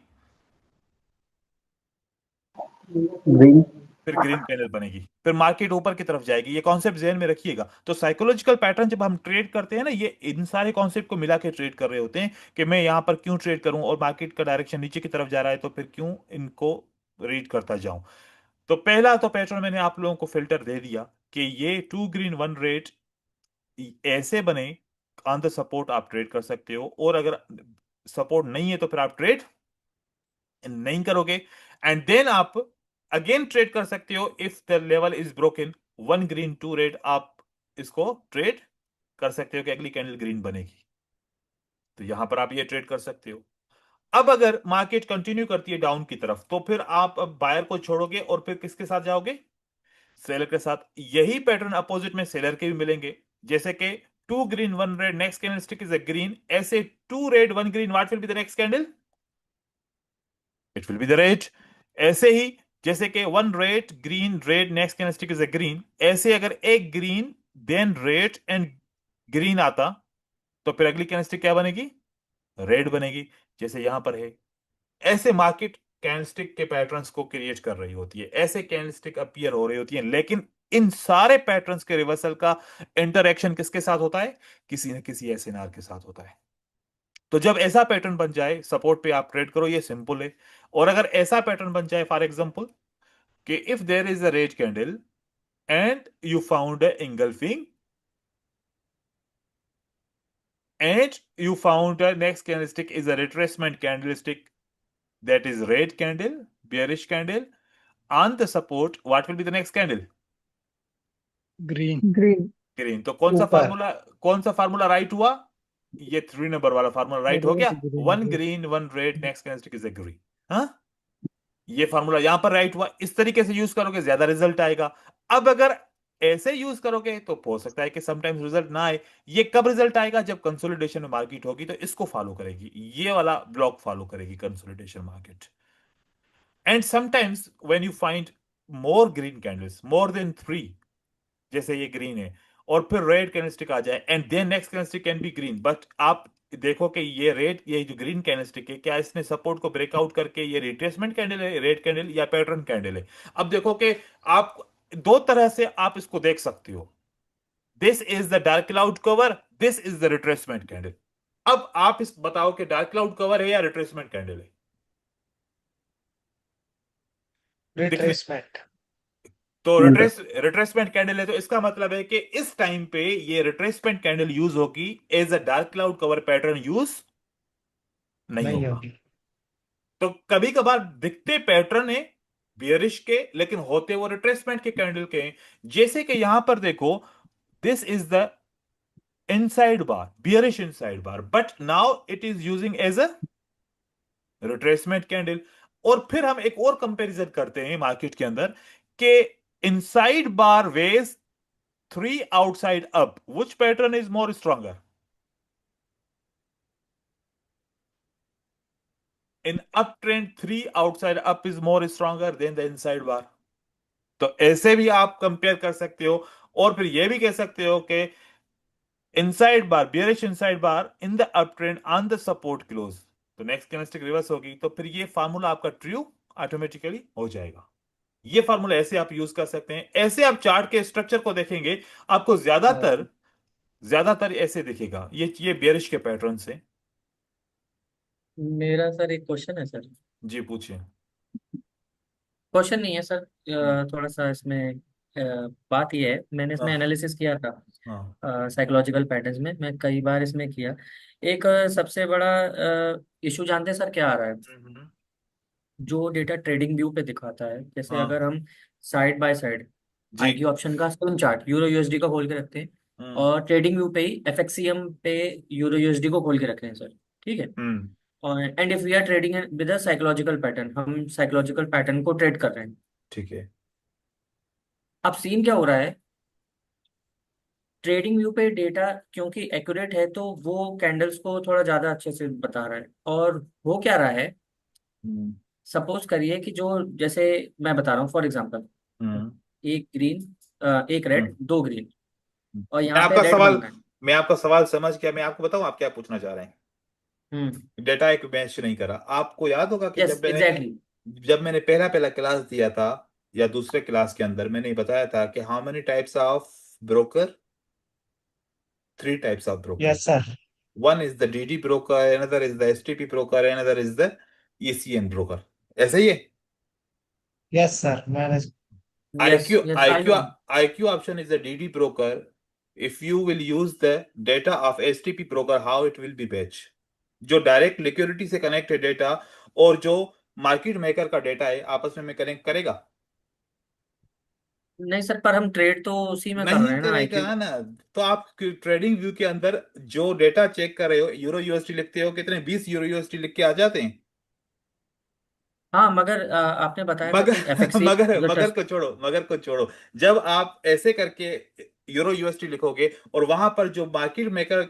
ग्रीन। फिर ग्रीन कैंडल बनेगी, फिर मार्केट ऊपर की तरफ जाएगी। ये कॉन्सेप्ट ध्यान में रखिएगा। तो साइकोलॉजिकल पैटर्न जब हम ट्रेड करते हैं ना, ये इन सारे कॉन्सेप्ट को मिला के ट्रेड कर रहे होते हैं कि मैं यहां पर क्यों ट्रेड करूं और मार्केट का डायरेक्शन नीचे की तरफ जा रहा है तो फिर क्यों इनको रीड करता जाऊं। तो पहला तो पैटर्न मैंने आप लोगों को फिल्टर दे दिया कि ये टू ग्रीन वन रेड ऐसे बने ऑन द सपोर्ट आप ट्रेड कर सकते हो, और अगर सपोर्ट नहीं है तो फिर आप ट्रेड नहीं करोगे। एंड देन आप अगेन ट्रेड कर सकते हो if the level is broken, one green two red, आप इसको ट्रेड कर सकते हो कि अगली कैंडल ग्रीन बनेगी। तो यहां पर आप ये ट्रेड कर सकते हो। अब अगर मार्केट कंटिन्यू करती है डाउन की तरफ, तो फिर आप अब बायर को छोड़ोगे और फिर किसके साथ जाओगे? सेलर के साथ। यही पैटर्न अपोजिट में सेलर के भी मिलेंगे, जैसे कि two green one red, next candle stick is a green. ऐसे two red one green, what will be the next candle? It will be the red. ऐसे ही जैसे कि one red green red, next candlestick is a green, ऐसे अगर एक green then red and green आता तो फिर अगली कैंडलस्टिक क्या बनेगी? रेड बनेगी, जैसे यहां पर है। ऐसे मार्केट कैंडलस्टिक के पैटर्न्स को क्रिएट कर रही होती है, ऐसे कैंडलस्टिक अपीयर हो रही होती है। लेकिन इन सारे पैटर्न्स के रिवर्सल का इंटरएक्शन किसके साथ होता है? किसी न किसी एसएनआर के साथ होता है। तो जब ऐसा पैटर्न बन जाए सपोर्ट पे आप ट्रेड करो, ये सिंपल है। और अगर ऐसा पैटर्न बन जाए फॉर एग्जांपल कि if there is a red candle and you found a engulfing and you found a next candlestick is a retracement candlestick, that is red candle, bearish candle on the support, what will be the next candle? Green. Green. Green. तो ऊपर। कौन सा फार्मूला राइट हुआ? ये 3 नंबर वाला फार्मूला राइट हो गया। Red green one green one red, next candlestick is a green. हाँ, ये फार्मूला यहां पर राइट हुआ। इस तरीके से यूज करोगे ज्यादा रिजल्ट आएगा। अब अगर ऐसे यूज करोगे तो हो सकता है कि समटाइम्स रिजल्ट ना आए। ये कब रिजल्ट आएगा? जब कंसोलिडेशन में मार्केट होगी तो इसको फॉलो करेगी, ये वाला ब्लॉक फॉलो करेगी consolidation market. And sometimes when you find more green candles, more than 3, जैसे ये ग्रीन है और फिर रेड कैंडलस्टिक आ जाए and then next candlestick can be green, but आप देखो कि ये रेड, ये जो ग्रीन कैंडलस्टिक है, क्या इसने सपोर्ट को ब्रेकआउट करके ये रिट्रेसमेंट कैंडल है, रेड कैंडल, या पैटर्न कैंडल है? अब देखो कि आप दो तरह से आप इसको देख सकते हो। This is the dark cloud cover, this is the retracement candle. अब आप इस बताओ कि डार्क क्लाउड कवर है या रिट्रेसमेंट कैंडल है? दिखने रिट्रेसमेंट। तो रिट्रेसमेंट कैंडल है, तो इसका मतलब है कि इस टाइम पे ये रिट्रेसमेंट कैंडल यूज होगी, as a dark cloud cover pattern use नहीं नहीं होगा। होगी। तो कभी कभार दिखते पैटर्न है बियरिश के, लेकिन होते वो रिट्रेसमेंट के कैंडल के हैं। जैसे कि यहां पर देखो, this is the inside bar, bearish inside bar, but now it is using as a retracement candle. और फिर हम एक और कंपैरिजन करते हैं मार्केट के अंदर कि inside bar veg 3 outside up, which pattern is more stronger? In uptrend 3 outside up is more stronger than the inside bar. तो ऐसे भी आप कंपेयर कर सकते हो। और फिर ये भी कह सकते हो कि inside bar, bearish inside bar in the uptrend on the support close, तो नेक्स्ट कैंडलस्टिक रिवर्स होगी, तो फिर ये फार्मूला आपका ट्रू ऑटोमेटिकली हो जाएगा। ये फार्मूला ऐसे आप यूज कर सकते हैं। ऐसे आप चार्ट के स्ट्रक्चर को देखेंगे, आपको ज्यादातर ज्यादातर ऐसे दिखेगा, ये बियरिश के पैटर्न से। मेरा सर एक क्वेश्चन है सर। जी पूछिए। क्वेश्चन नहीं है सर, हम्म, थोड़ा सा इसमें बात ये है, मैंने इसमें हाँ एनालिसिस किया था हाँ साइकोलॉजिकल पैटर्न्स में, मैं कई बार इसमें किया। एक सबसे बड़ा इशू जानते हैं सर क्या आ रहा है? हम्म, जो डेटा ट्रेडिंग व्यू पे दिखाता है, जैसे हाँ अगर हम साइड बाय साइड जी आईक्यू ऑप्शन का सेम चार्ट यूरो यूएसडी का खोल के रखते हैं, हम्म और ट्रेडिंग व्यू पे ही एफएक्सीएम पे यूरो यूएसडी को खोल के रखते हैं सर, ठीक है? हम्म और and if we are trading with a psychological pattern, हम साइकोलॉजिकल पैटर्न को ट्रेड कर रहे हैं। ठीक है। अब सीन क्या हो रहा है, ट्रेडिंग व्यू पे डेटा क्योंकि एक्यूरेट है तो वो कैंडल्स को थोड़ा ज्यादा अच्छे से बता रहा है। और हो क्या रहा है, हम्म सपोज करिए कि जो, जैसे मैं बता रहा हूँ फॉर एग्जांपल, हम्म एक ग्रीन, एक हम्म रेड, दो ग्रीन, और मैं यहाँ पे आपका रेड बन सवाल रहा है। मैं आपका सवाल समझ गया। मैं आपको बताऊं आप क्या पूछना चाह रहे हैं। हम्म। डेटा एक मैच नहीं करा। आपको याद होगा कि यस एग्जैक्टली। जब मैंने पहला पहला क्लास दिया था, या दूसरे क्लास के अंदर मैंने बताया था कि how many types of broker, 3 types of broker. Yes sir. One is the DD broker, another is the STP broker, another is the ECN broker। ऐसे ही है। यस सर मैंने। Yes IQ yes I IQ no. IQ option is the DD broker. If you will use the data of STP broker, how it will be batch? जो डायरेक्ट लिक्विडिटी से कनेक्टेड डेटा और जो मार्केट मेकर का डेटा है, आपस में कनेक्ट करेगा? नहीं सर, पर हम ट्रेड तो उसी में कर रहे नहीं हैं ना, आईक्यू। करेगा ना। तो आप ट्रेडिंग व्यू के अंदर जो डेटा चेक कर रहे हो, यूरो यूएसडी लिखते हो, कितने 20 यूरो यूएसडी लिख के आ जाते हैं। हाँ मगर आपने बताया था मगर कि एफएक्सी जो मगर ट्रस्ट। को छोड़ो, मगर को छोड़ो। जब आप ऐसे करके यूरो यूएसडी लिखोगे और वहां पर जो मार्केट मेकर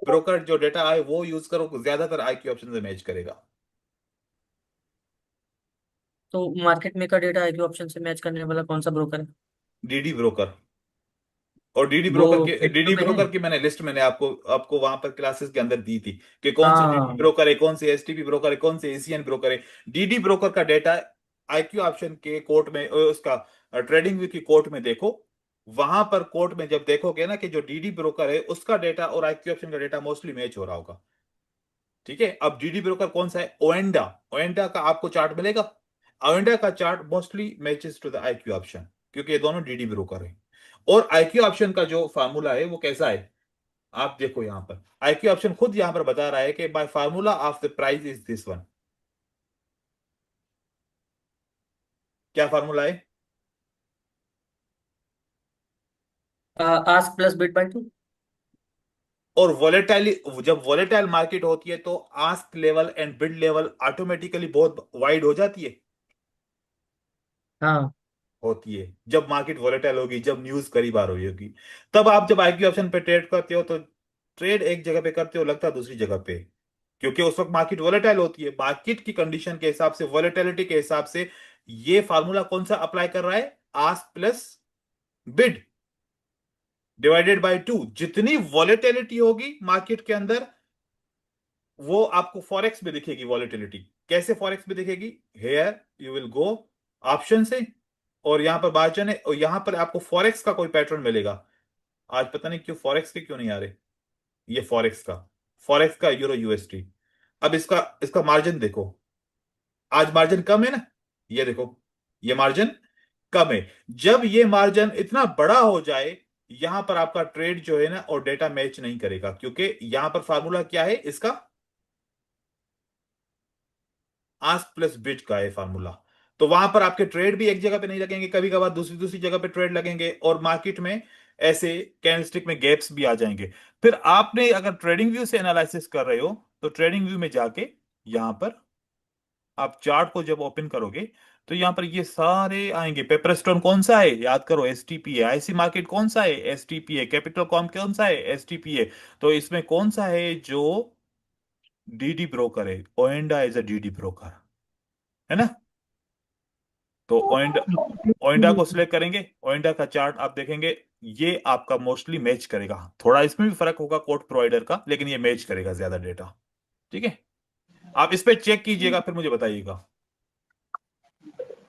ब्रोकर जो डेटा आए वो यूज करो, ज्यादातर आईक्यू ऑप्शन से मैच करेगा। तो market maker data IQ option से मैच करने वाला कौन सा ब्रोकर है? DD broker. और वो क्रिप्टो डीडी में है। ब्रोकर की मैंने लिस्ट मैंने आपको आपको वहां पर क्लासेस के अंदर दी थी कि कौन से डीडी हाँ। ब्रोकर है, कौन से एसटीपी ब्रोकर है, कौन से एसीएन ब्रोकर है। डीडी ब्रोकर का डेटा आईक्यू ऑप्शन के कोर्ट में, उसका ट्रेडिंग व्यू की कोर्ट में देखो। वहां पर कोर्ट में जब देखोगे ना कि जो डीडी ब्रोकर है उसका डेटा और आईक्यू ऑप्शन का डेटा मोस्टली मैच हो रहा होगा। ठीक है। अब डीडी ब्रोकर कौन सा है? ओएंडा। ओएंडा का आपको चार्ट मिलेगा। ओएंडा का chart mostly matches to the IQ option, क्योंकि ये दोनों डीडी ब्रोकर है। और आईक्यू ऑप्शन का जो फार्मूला है वो कैसा है, आप देखो यहां पर आईक्यू ऑप्शन खुद यहां पर बता रहा है कि bye formula of the price is this one. क्या फार्मूला है? Ask plus bit by 2। और वोलेटाइल, जब वोलेटाइल मार्केट होती है तो ask level and bid level automatically बहुत वाइड हो जाती है। हाँ। होती है जब मार्केट वोलेटाइल होगी, जब न्यूज करीब आ रही होगी। तब आप जब आईक्यू ऑप्शन पे ट्रेड करते हो तो ट्रेड एक जगह पे करते हो, लगता है दूसरी जगह पे, क्योंकि उस वक्त मार्केट वोलेटाइल होती है। मार्केट की कंडीशन के हिसाब से, वोलेटिलिटी के हिसाब से ये फार्मूला कौन सा अप्लाई कर रहा है? Ask plus bid divided by 2। जितनी वॉलेटिलिटी होगी मार्केट के अंदर, वो आपको फॉरेक्स में दिखेगी वॉलेटिलिटी। कैसे फॉरेक्स में दिखेगी? Here you will go option से, और यहां पर मार्जिन है, और यहां पर आपको फॉरेक्स का कोई पैटर्न मिलेगा। आज पता नहीं क्यों फॉरेक्स के क्यों नहीं आ रहे। ये फॉरेक्स का यूरो यूएसडी। अब इसका इसका मार्जिन देखो, आज मार्जिन कम है ना। ये देखो, ये मार्जिन कम है। जब ये मार्जिन इतना बड़ा हो जाए, यहां पर आपका ट्रेड जो है ना और डेटा मैच नहीं करेगा, क्योंकि यहां पर फार्मूला क्या है इसका, आस्क प्लस बिड का है फार्मूला। तो वहां पर आपके ट्रेड भी एक जगह पे नहीं लगेंगे, कभी कभार दूसरी दूसरी जगह पे ट्रेड लगेंगे, और मार्केट में ऐसे कैंडलस्टिक में गैप्स भी आ जाएंगे। फिर आपने अगर ट्रेडिंग व्यू से एनालिसिस कर रहे हो, तो ट्रेडिंग व्यू में जाके यहां पर आप चार्ट को जब ओपन करोगे, तो यहां पर ये सारे आएंगे। पेपर स्टोन कौन सा है, याद करो, एसटीपी है। आईसी मार्केट कौन सा है, एसटीपी है। कैपिटल कॉम कौन सा है, एसटीपी है। तो इसमें कौन सा है जो डीडी ब्रोकर है, ओएंडा इज अ डीडी ब्रोकर, है ना। तो ओएंडा, ओएंडा को सिलेक्ट करेंगे, ओएंडा का चार्ट आप देखेंगे, ये आपका मोस्टली मैच करेगा। थोड़ा इसमें भी फर्क होगा कोड प्रोवाइडर का, लेकिन ये मैच करेगा ज्यादा डेटा। ठीक है, आप इस पे चेक कीजिएगा, फिर मुझे बताइएगा।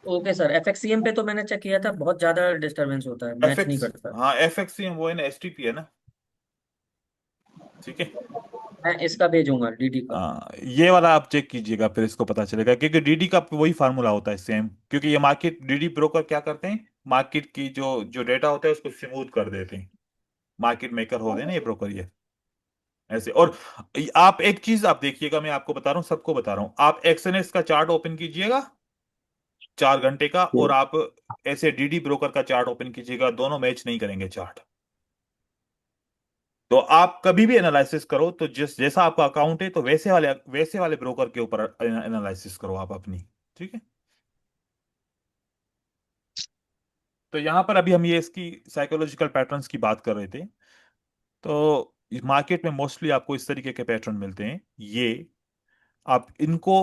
ओके सर, एफएक्सीएम पे तो मैंने चेक किया था, बहुत ज्यादा डिस्टरबेंस होता है, मैच नहीं एफएक्स, करता। हाँ एफएक्स वो है ना, एसटीपी है ना। ठीक है, मैं इसका भेजूंगा डीडी का। ये वाला आप चेक कीजिएगा, फिर इसको पता चलेगा, क्योंकि डीडी का वही फार्मूला होता है सेम। क्योंकि ये मार्केट डीडी ब्रोकर क्या करते हैं, मार्केट की जो जो डेटा होता है उसको स्मूथ कर देते हैं। मार्केट मेकर होते हैं ना ये ब्रोकर, ये ऐसे। और आप एक चीज आप देखिएगा, मैं आपको बता रहा हूँ, सबको बता रहा हूँ, आप एक्सएनएक्स का चार्ट ओपन कीजिएगा 4 घंटे का, और आप ऐसे डीडी ब्रोकर का चार्ट ओपन कीजिएगा, दोनों मैच नहीं करेंगे चार्ट। तो आप कभी भी एनालिसिस करो तो जिस जैसा आपका अकाउंट है, तो वैसे वाले ब्रोकर के ऊपर एनालिसिस करो आप अपनी। ठीक है, तो यहां पर अभी हम ये इसकी साइकोलॉजिकल पैटर्न्स की बात कर रहे थे। तो मार्केट में मोस्टली आपको इस तरीके के पैटर्न मिलते हैं। ये आप इनको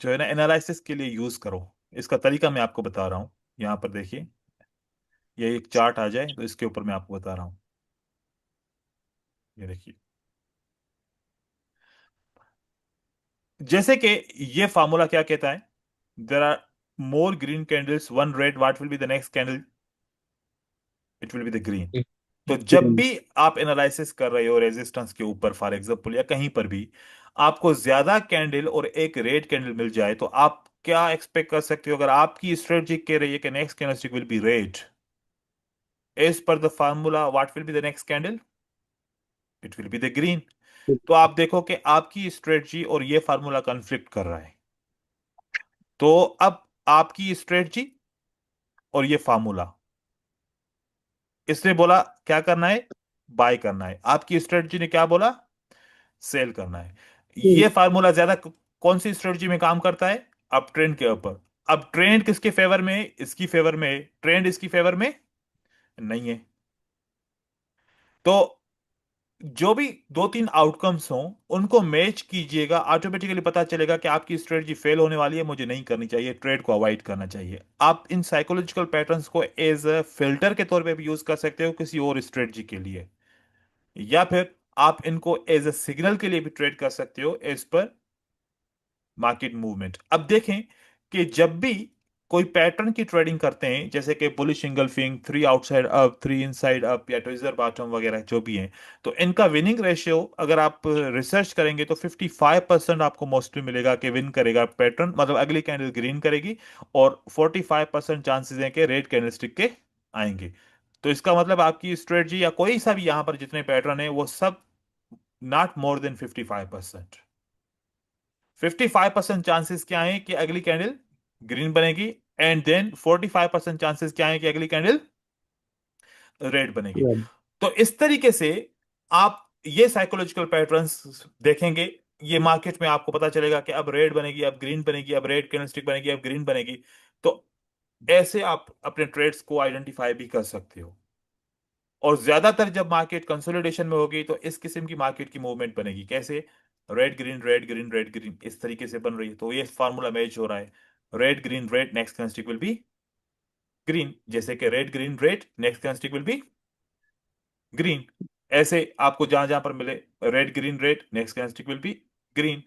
जो है ना एनालिसिस के लिए यूज करो। इसका तरीका मैं आपको बता रहा हूं। यहां पर देखिए, ये एक चार्ट आ जाए तो इसके ऊपर मैं आपको बता रहा हूं। ये देखिए, जैसे कि ये फार्मूला क्या कहता है, there are more green candles one red, what will be the next candle, it will be the green. तो जब भी आप एनालिसिस कर रहे हो रेजिस्टेंस के ऊपर फॉर एग्जांपल, या कहीं पर भी आपको ज्यादा कैंडल और एक रेड कैंडल मिल जाए, तो आप क्या एक्सपेक्ट कर सकते हो। अगर आपकी स्ट्रेटजी कह रही है कि next candlestick will be red, as per the formula what will be the next candle, it will be the green. तो आप देखो कि आपकी स्ट्रेटजी और ये फार्मूला कन्फ्लिक्ट कर रहा है। तो अब आपकी स्ट्रेटजी और ये फार्मूला, इसने बोला क्या करना है, बाय करना है। आपकी स्ट्रेटजी ने क्या बोला, सेल करना है। ये फार्मूला ज्यादा कौन सी स्ट्रेटजी में काम करता है, अप ट्रेंड के ऊपर। अब ट्रेंड किसके फेवर में है, इसकी फेवर में है। ट्रेंड इसकी फेवर में नहीं है। तो जो भी 2-3 आउटकम्स हों, उनको मैच कीजिएगा, ऑटोमेटिकली पता चलेगा कि आपकी स्ट्रेटजी फेल होने वाली है, मुझे नहीं करनी चाहिए, ट्रेड को अवॉइड करना चाहिए। आप इन साइकोलॉजिकल पैटर्न्स को एज अ फिल्टर के तौर पे भी यूज कर सकते हो किसी और स्ट्रेटजी के लिए, या फिर आप इनको एज अ सिग्नल के लिए भी ट्रेड कर सकते हो एज पर मार्केट मूवमेंट। अब देखें कि जब भी कोई पैटर्न की ट्रेडिंग करते हैं, जैसे कि bullish engulfing, 3 outside up, 3 inside up, या ट्विजर बॉटम वगैरह जो भी हैं, तो इनका विनिंग रेशियो अगर आप रिसर्च करेंगे तो 55% आपको मोस्टली मिलेगा कि विन करेगा पैटर्न, मतलब अगली कैंडल ग्रीन करेगी, और 45% चांसेस हैं कि रेड कैंडलस्टिक के आएंगे। तो इसका मतलब आपकी स्ट्रेटजी या कोई सा भी यहां पर जितने पैटर्न है वो सब नॉट मोर देन 55%। 55% चांसेस क्या है कि अगली कैंडल ग्रीन बनेगी, एंड देन 45% चांसेस क्या है कि अगली कैंडल रेड बनेगी। तो इस तरीके से आप ये साइकोलॉजिकल पैटर्न्स देखेंगे, ये मार्केट में आपको पता चलेगा कि अब रेड बनेगी, अब ग्रीन बनेगी, अब रेड कैंडलस्टिक बनेगी, अब ग्रीन बनेगी। तो ऐसे आप अपने ट्रेड्स को आइडेंटिफाई भी कर सकते हो। और ज्यादातर जब मार्केट कंसोलिडेशन में होगी, तो इस किस्म की मार्केट की मूवमेंट बनेगी, कैसे, red green red green red green, इस तरीके से बन रही है। तो ये फार्मूला मैच हो रहा है, red green red, next candlestick will be green. जैसे कि red green red, next candlestick will be green. ऐसे आपको जहां जहां पर मिले, red green red, next candlestick will be green.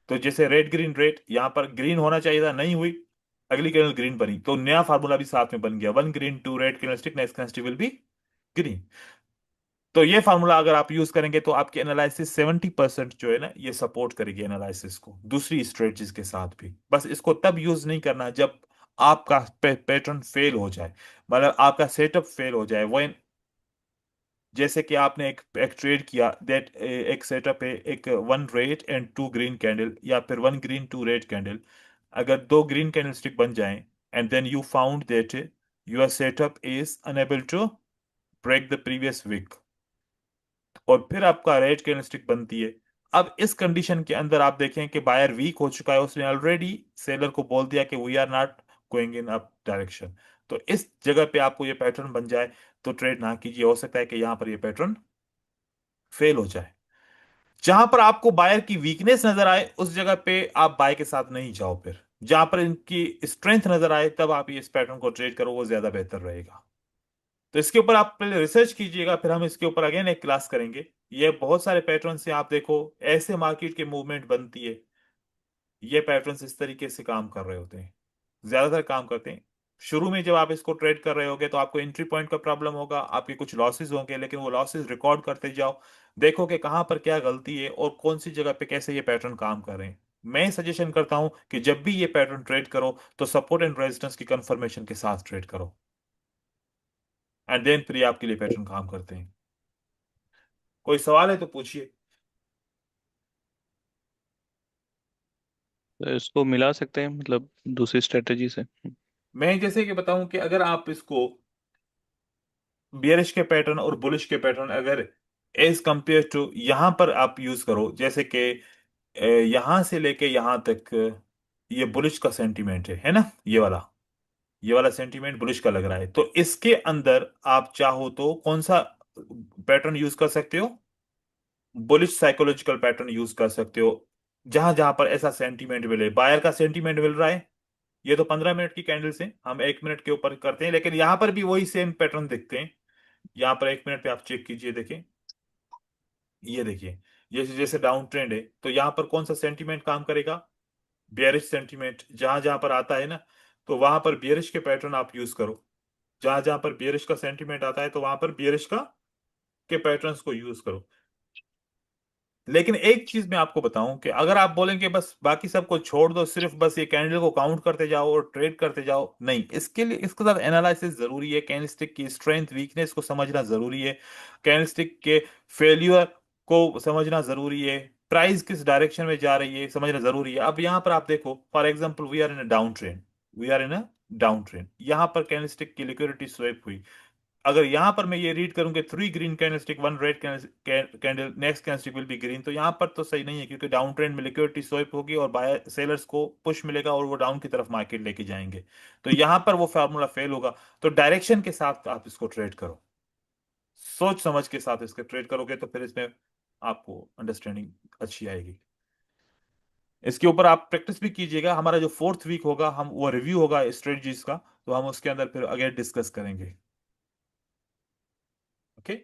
तो जैसे रेड ग्रीन रेड, यहां पर ग्रीन होना चाहिए था, नहीं हुई, अगली कैंडल ग्रीन बनी, तो नया फार्मूला भी साथ में बन गया, one green two red candlestick, next candlestick will be green. तो ये फार्मूला अगर आप यूज करेंगे, तो आपकी एनालिसिस 70% जो है ना, ये सपोर्ट करेगी एनालिसिस को दूसरी स्ट्रेटजीज के साथ भी। बस इसको तब यूज नहीं करना जब आपका पैटर्न फेल हो जाए, मतलब आपका सेटअप फेल हो जाए, वो जैसे कि आपने एक ट्रेड किया दैट एक सेटअप है, एक one red and two green candle, या फिर one green two red candle, अगर दो ग्रीन कैंडल स्टिक बन जाएं and then you found that your setup is unable to break the previous week, और फिर आपका रेड कैंडल स्टिक बनती है। अब इस कंडीशन के अंदर आप देखें कि बायर वीक हो चुका है, उसने ऑलरेडी सेलर को बोल दिया कि we are not going in up direction, तो इस जगह पे आपको ये पैटर्न बन जाए तो ट्रेड ना कीजिए। हो सकता है कि यहां पर ये पैटर्न फेल हो जाए। जहां पर आपको बायर की वीकनेस नजर आए उस जगह पे आप बाय के साथ नहीं जाओ, फिर जहां पर इनकी स्ट्रेंथ नजर आए तब आप इस पैटर्न को ट्रेड करो, वो ज्यादा बेहतर रहेगा। तो इसके ऊपर आप पहले रिसर्च कीजिएगा, फिर हम इसके ऊपर अगेन एक क्लास करेंगे। ये बहुत सारे पैटर्न से आप देखो, ऐसे मार्केट की मूवमेंट बनती है, ये पैटर्न्स इस तरीके से काम कर रहे होते हैं, ज्यादातर काम करते हैं। शुरू में जब आप इसको ट्रेड कर रहे होगे तो आपको एंट्री पॉइंट का प्रॉब्लम होगा, आपके कुछ लॉसेस होंगे, लेकिन वो लॉसेस रिकॉर्ड करते जाओ, देखो कि कहां पर क्या गलती है और कौन सी जगह पे कैसे ये पैटर्न काम कर रहे हैं। मैं सजेशन करता हूं कि जब भी ये पैटर्न ट्रेड करो तो सपोर्ट एंड रेजिस्टेंस की कंफर्मेशन के साथ ट्रेड करो, एंड देन फिर ये आपके लिए पैटर्न काम करते हैं। कोई सवाल है तो पूछिए। तो इसको मिला सकते हैं मतलब दूसरी स्ट्रेटेजी से। मैं जैसे कि बताऊं कि अगर आप इसको बियरिश के पैटर्न और बुलिश के पैटर्न अगर एज कंपेयर टू यहां पर आप यूज करो, जैसे कि यहां से लेके यहां तक ये बुलिश का सेंटीमेंट है ना, ये वाला सेंटीमेंट बुलिश का लग रहा है, तो इसके अंदर आप चाहो तो कौन सा पैटर्न यूज कर सकते हो, बुलिश साइकोलॉजिकल पैटर्न यूज कर सकते हो। जहां जहां पर ऐसा सेंटीमेंट मिले, बायर का सेंटीमेंट मिल रहा है, ये तो 15 मिनट की कैंडल से हम 1 मिनट के ऊपर करते हैं, लेकिन यहां पर भी वही सेम पैटर्न दिखते हैं। यहाँ पर 1 मिनट पे आप चेक कीजिए, देखें, ये देखिए, जैसे जैसे डाउन ट्रेंड है तो यहाँ पर कौन सा सेंटीमेंट काम करेगा, बियरिश सेंटीमेंट जहां जहां पर आता है ना, तो वहां पर बियरिश के पैटर्न आप यूज करो। जहां जहां पर बियरिश का सेंटीमेंट आता है तो वहां पर बियरिश का के पैटर्न्स को यूज करो। लेकिन एक चीज मैं आपको बताऊं कि अगर आप बोलेंगे बस बाकी सबको छोड़ दो, सिर्फ बस ये कैंडल को काउंट करते जाओ और ट्रेड करते जाओ, नहीं, इसके लिए इसके साथ एनालिसिस जरूरी है, कैंडलस्टिक की स्ट्रेंथ वीकनेस को समझना जरूरी है, कैंडलस्टिक के फेल्यूर को समझना जरूरी है, प्राइस किस डायरेक्शन में जा रही है समझना जरूरी है। अब यहाँ पर आप देखो, for example we are in a down trend, we are in a down trend, यहाँ पर कैंडलस्टिक की लिक्विडिटी स्वैप हुई। अगर यहां पर मैं ये रीड करूंगा 3 green candlestick 1 red candle, next candlestick will be green, तो यहां पर तो सही नहीं है, क्योंकि डाउन ट्रेंड में लिक्विडिटी स्वैप होगी और बायर सेलर्स को पुश मिलेगा और वो डाउन की तरफ मार्केट लेके जाएंगे, तो यहां पर वो फार्मूला फेल होगा। तो डायरेक्शन के साथ आप इसको ट्रेड करो, सोच समझ के साथ इसके ट्रेड करोगे तो फिर इसमें आपको अंडरस्टैंडिंग अच्छी आएगी। इसके ऊपर आप प्रैक्टिस भी कीजिएगा, हमारा जो 4th वीक होगा हम वो रिव्यू होगा स्ट्रेटजीज का, तो हम उसके अंदर फिर अगेन डिस्कस करेंगे। ओके।